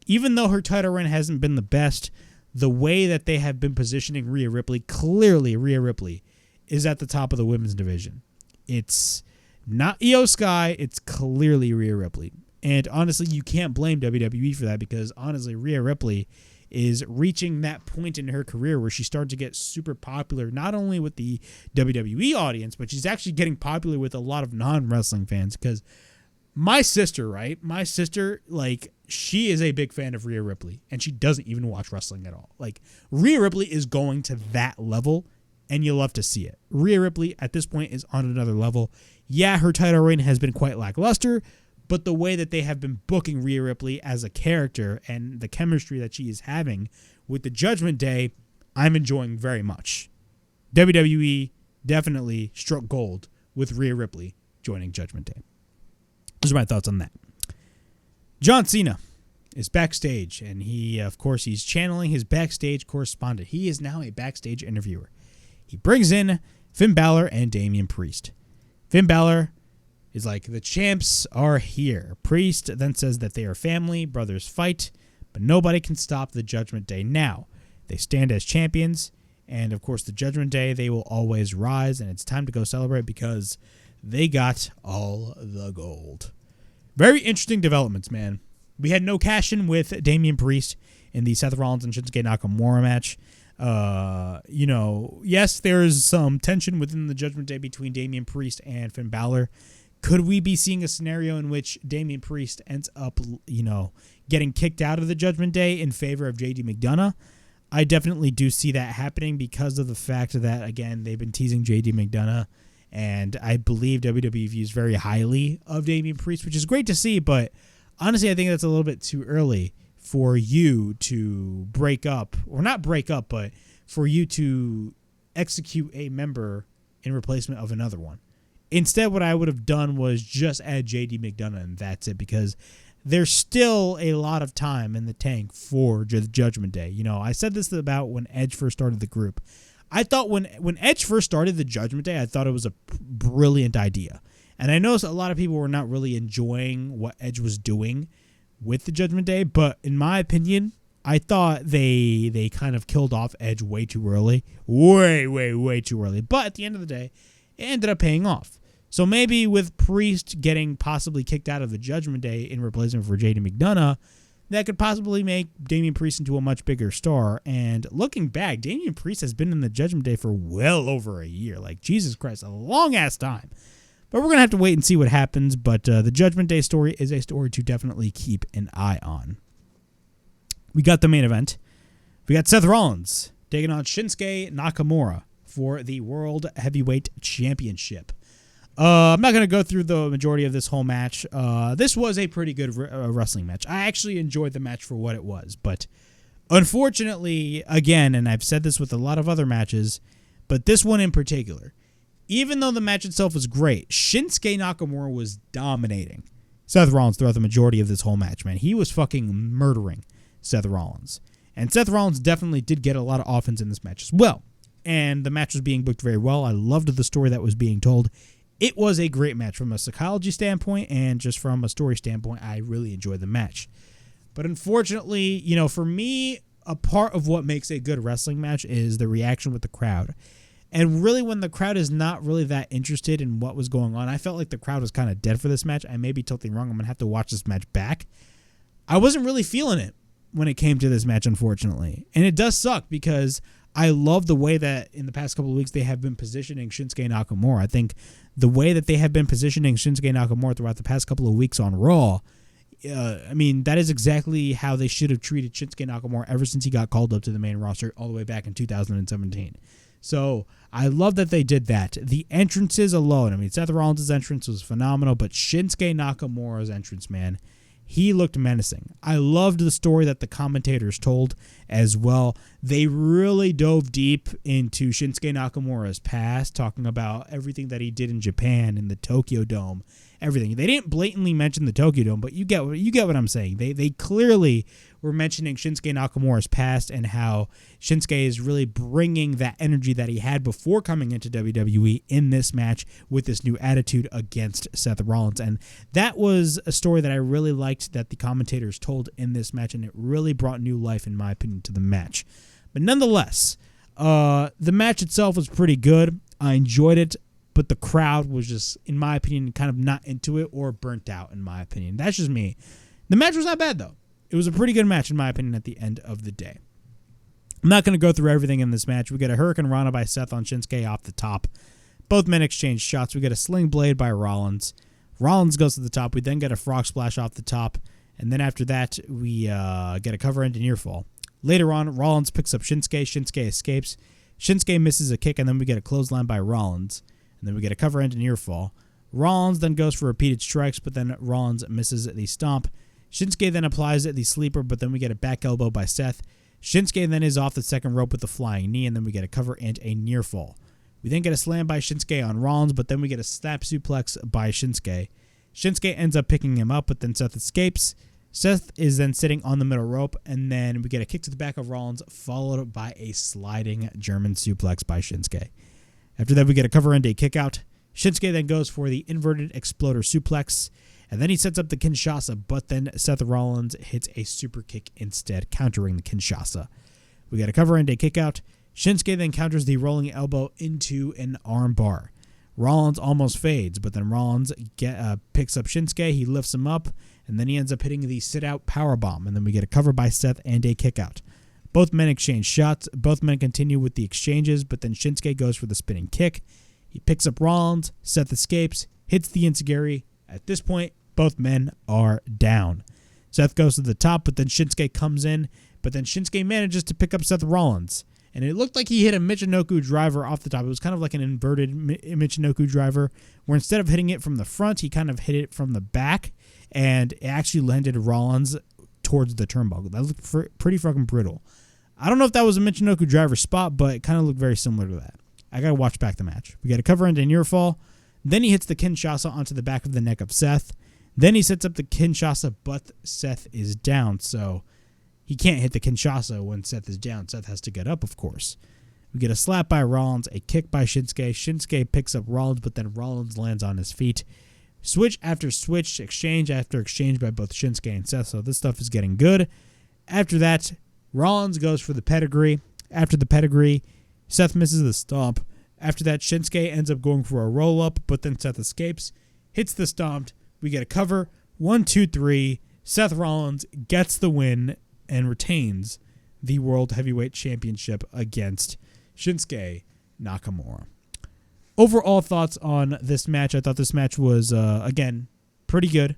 even though her title reign hasn't been the best, the way that they have been positioning Rhea Ripley, clearly Rhea Ripley is at the top of the women's division. It's not Io Sky, it's clearly Rhea Ripley. And honestly, you can't blame WWE for that, because honestly, Rhea Ripley is reaching that point in her career where she started to get super popular, not only with the WWE audience, but she's actually getting popular with a lot of non-wrestling fans. Because my sister, right? My sister, like, she is a big fan of Rhea Ripley, and she doesn't even watch wrestling at all. Like, Rhea Ripley is going to that level, and you love to see it. Rhea Ripley at this point is on another level. Yeah, her title reign has been quite lackluster, but the way that they have been booking Rhea Ripley as a character and the chemistry that she is having with the Judgment Day, I'm enjoying very much. WWE definitely struck gold with Rhea Ripley joining Judgment Day. Those are my thoughts on that. John Cena is backstage, and he's channeling his backstage correspondent. He is now a backstage interviewer. He brings in Finn Balor and Damian Priest. Finn Balor is like, the champs are here. Priest then says that they are family, brothers fight, but nobody can stop the Judgment Day now. They stand as champions, and of course the Judgment Day, they will always rise, and it's time to go celebrate because they got all the gold. Very interesting developments, man. We had no cash-in with Damian Priest in the Seth Rollins and Shinsuke Nakamura match. Yes, there is some tension within the Judgment Day between Damian Priest and Finn Balor. Could we be seeing a scenario in which Damian Priest ends up, getting kicked out of the Judgment Day in favor of JD McDonough? I definitely do see that happening because of the fact that, again, they've been teasing JD McDonough, and I believe WWE views very highly of Damian Priest, which is great to see, but honestly, I think that's a little bit too early for you to break up, or not break up, but for you to execute a member in replacement of another one. Instead, what I would have done was just add JD McDonough, and that's it, because there's still a lot of time in the tank for the Judgment Day. I said this about when Edge first started the group. I thought when Edge first started the Judgment Day, I thought it was a brilliant idea. And I know a lot of people were not really enjoying what Edge was doing with the Judgment Day, but in my opinion, I thought they kind of killed off Edge way too early. Way too early. But at the end of the day, it ended up paying off. So maybe with Priest getting possibly kicked out of the Judgment Day in replacement for JD McDonough, that could possibly make Damian Priest into a much bigger star. And looking back, Damian Priest has been in the Judgment Day for well over a year. Like, Jesus Christ, a long-ass time. But we're going to have to wait and see what happens. But the Judgment Day story is a story to definitely keep an eye on. We got the main event. We got Seth Rollins taking on Shinsuke Nakamura for the World Heavyweight Championship. I'm not going to go through the majority of this whole match. This was a pretty good wrestling match. I actually enjoyed the match for what it was. But unfortunately, again, and I've said this with a lot of other matches, but this one in particular, even though the match itself was great, Shinsuke Nakamura was dominating Seth Rollins throughout the majority of this whole match, man. He was fucking murdering Seth Rollins. And Seth Rollins definitely did get a lot of offense in this match as well. And the match was being booked very well. I loved the story that was being told. It was a great match from a psychology standpoint and just from a story standpoint. I really enjoyed the match. But unfortunately, for me, a part of what makes a good wrestling match is the reaction with the crowd. And really, when the crowd is not really that interested in what was going on, I felt like the crowd was kind of dead for this match. I may be totally wrong. I'm going to have to watch this match back. I wasn't really feeling it when it came to this match, unfortunately. And it does suck because I love the way that in the past couple of weeks they have been positioning Shinsuke Nakamura. I think the way that they have been positioning Shinsuke Nakamura throughout the past couple of weeks on Raw, that is exactly how they should have treated Shinsuke Nakamura ever since he got called up to the main roster all the way back in 2017. So I love that they did that. The entrances alone, Seth Rollins' entrance was phenomenal, but Shinsuke Nakamura's entrance, man, he looked menacing. I loved the story that the commentators told as well. They really dove deep into Shinsuke Nakamura's past, talking about everything that he did in Japan, in the Tokyo Dome, everything. They didn't blatantly mention the Tokyo Dome, but you get what I'm saying. They clearly were mentioning Shinsuke Nakamura's past and how Shinsuke is really bringing that energy that he had before coming into WWE in this match with this new attitude against Seth Rollins. And that was a story that I really liked that the commentators told in this match, and it really brought new life, in my opinion, to the match. But nonetheless, the match itself was pretty good. I enjoyed it, but the crowd was just, in my opinion, kind of not into it or burnt out, in my opinion. That's just me. The match was not bad, though. It was a pretty good match, in my opinion, at the end of the day. I'm not going to go through everything in this match. We get a Hurricane Rana by Seth on Shinsuke off the top. Both men exchange shots. We get a Sling Blade by Rollins. Rollins goes to the top. We then get a Frog Splash off the top. And then after that, we get a cover end and near fall. Later on, Rollins picks up Shinsuke. Shinsuke escapes. Shinsuke misses a kick, and then we get a clothesline by Rollins. And then we get a cover end and near fall. Rollins then goes for repeated strikes, but then Rollins misses the stomp. Shinsuke then applies the sleeper, but then we get a back elbow by Seth. Shinsuke then is off the second rope with the flying knee, and then we get a cover and a near fall. We then get a slam by Shinsuke on Rollins, but then we get a snap suplex by Shinsuke. Shinsuke ends up picking him up, but then Seth escapes. Seth is then sitting on the middle rope, and then we get a kick to the back of Rollins, followed by a sliding German suplex by Shinsuke. After that, we get a cover and a kick out. Shinsuke then goes for the inverted exploder suplex, and then he sets up the Kinshasa, but then Seth Rollins hits a super kick instead, countering the Kinshasa. We get a cover and a kick out. Shinsuke then counters the rolling elbow into an arm bar. Rollins almost fades, but then Rollins picks up Shinsuke, he lifts him up, and then he ends up hitting the sit-out powerbomb, and then we get a cover by Seth and a kick out. Both men exchange shots. Both men continue with the exchanges, but then Shinsuke goes for the spinning kick. He picks up Rollins. Seth escapes, hits the enziguri. At this point, both men are down. Seth goes to the top, but then Shinsuke comes in, but then Shinsuke manages to pick up Seth Rollins. And it looked like he hit a Michinoku driver off the top. It was kind of like an inverted Michinoku driver, where instead of hitting it from the front, he kind of hit it from the back, and it actually landed Rollins towards the turnbuckle. That looked pretty fucking brutal. I don't know if that was a Michinoku driver spot, but it kind of looked very similar to that. I got to watch back the match. We got a cover and a near fall. Then he hits the Kinshasa onto the back of the neck of Seth. Then he sets up the Kinshasa, but Seth is down, so he can't hit the Kinshasa when Seth is down. Seth has to get up, of course. We get a slap by Rollins, a kick by Shinsuke. Shinsuke picks up Rollins, but then Rollins lands on his feet. Switch after switch, exchange after exchange by both Shinsuke and Seth, so this stuff is getting good. After that, Rollins goes for the pedigree. After the pedigree, Seth misses the stomp. After that, Shinsuke ends up going for a roll-up, but then Seth escapes, hits the stomped. We get a cover. 1, 2, 3. Seth Rollins gets the win and retains the World Heavyweight Championship against Shinsuke Nakamura. Overall thoughts on this match. I thought this match was, again, pretty good.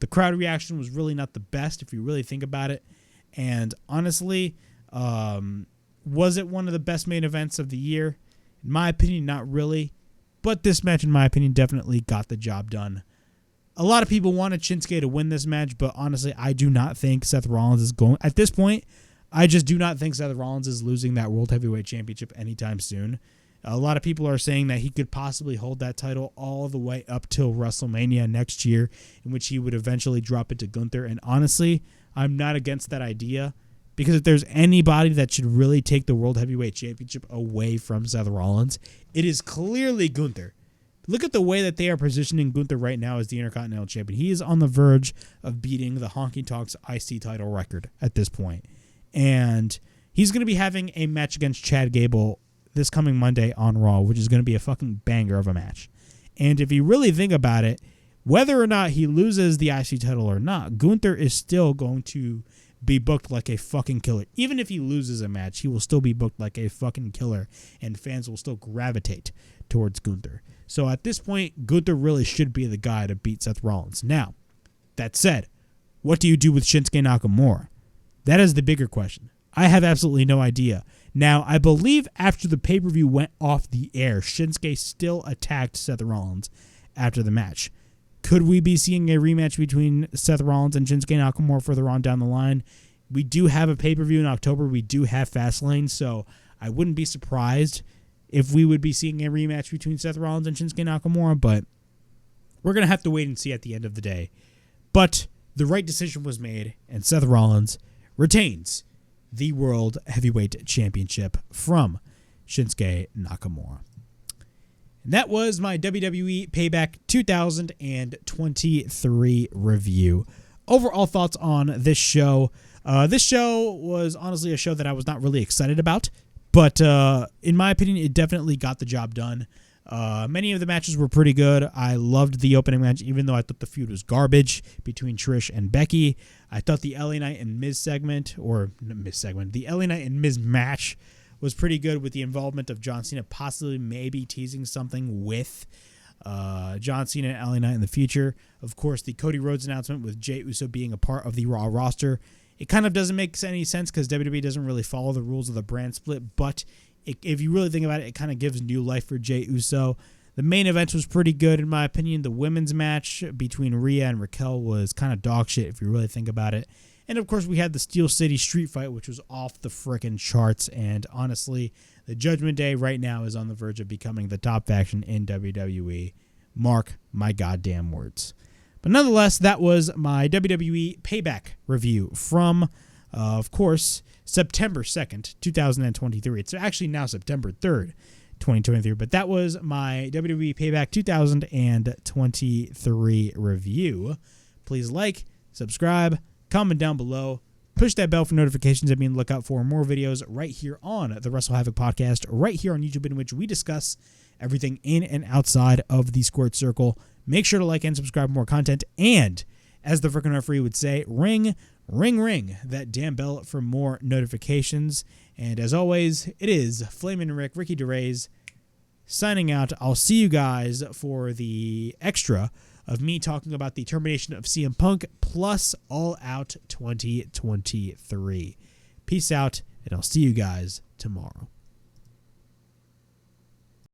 The crowd reaction was really not the best if you really think about it. And honestly, was it one of the best main events of the year? In my opinion, not really. But this match, in my opinion, definitely got the job done. A lot of people wanted Shinsuke to win this match, but honestly, I do not think Seth Rollins is going... At this point, I just do not think Seth Rollins is losing that World Heavyweight Championship anytime soon. A lot of people are saying that he could possibly hold that title all the way up till WrestleMania next year, in which he would eventually drop it to Gunther. And honestly, I'm not against that idea, because if there's anybody that should really take the World Heavyweight Championship away from Seth Rollins, it is clearly Gunther. Look at the way that they are positioning Gunther right now as the Intercontinental Champion. He is on the verge of beating the Honky Tonks IC title record at this point. And he's going to be having a match against Chad Gable this coming Monday on Raw, which is going to be a fucking banger of a match. And if you really think about it, whether or not he loses the IC title or not, Gunther is still going to be booked like a fucking killer. Even if he loses a match, he will still be booked like a fucking killer, and fans will still gravitate towards Gunther. So at this point, Gunther really should be the guy to beat Seth Rollins. Now, that said, what do you do with Shinsuke Nakamura? That is the bigger question. I have absolutely no idea. Now, I believe after the pay-per-view went off the air, Shinsuke still attacked Seth Rollins after the match. Could we be seeing a rematch between Seth Rollins and Shinsuke Nakamura further on down the line? We do have a pay-per-view in October. We do have Fastlane, so I wouldn't be surprised if we would be seeing a rematch between Seth Rollins and Shinsuke Nakamura, but we're going to have to wait and see at the end of the day. But the right decision was made, and Seth Rollins retains the World Heavyweight Championship from Shinsuke Nakamura. And that was my WWE Payback 2023 review. Overall thoughts on this show. This show was honestly a show that I was not really excited about, but in my opinion, it definitely got the job done. Many of the matches were pretty good. I loved the opening match, even though I thought the feud was garbage between Trish and Becky. I thought the LA Knight and Miz segment, the LA Knight and Miz match was pretty good, with the involvement of John Cena possibly maybe teasing something with John Cena and LA Knight in the future. Of course, the Cody Rhodes announcement with Jey Uso being a part of the Raw roster. It kind of doesn't make any sense because WWE doesn't really follow the rules of the brand split, but if you really think about it, it kind of gives new life for Jey Uso. The main event was pretty good, in my opinion. The women's match between Rhea and Raquel was kind of dog shit, if you really think about it. And, of course, we had the Steel City Street Fight, which was off the frickin' charts. And, honestly, the Judgment Day right now is on the verge of becoming the top faction in WWE. Mark my goddamn words. But, nonetheless, that was my WWE Payback review from, of course, September 2nd, 2023. It's actually now September 3rd, 2023. But that was my WWE Payback 2023 review. Please like, subscribe, comment down below, push that bell for notifications. I mean, look out for more videos right here on the Wrestle Havoc podcast, right here on YouTube, in which we discuss everything in and outside of the Squared Circle. Make sure to like and subscribe for more content. And as the frickin' referee would say, ring that damn bell for more notifications. And as always, it is Flamin' Ricky DeRays signing out. I'll see you guys for the extra of me talking about the termination of CM Punk plus All Out 2023. Peace out, and I'll see you guys tomorrow.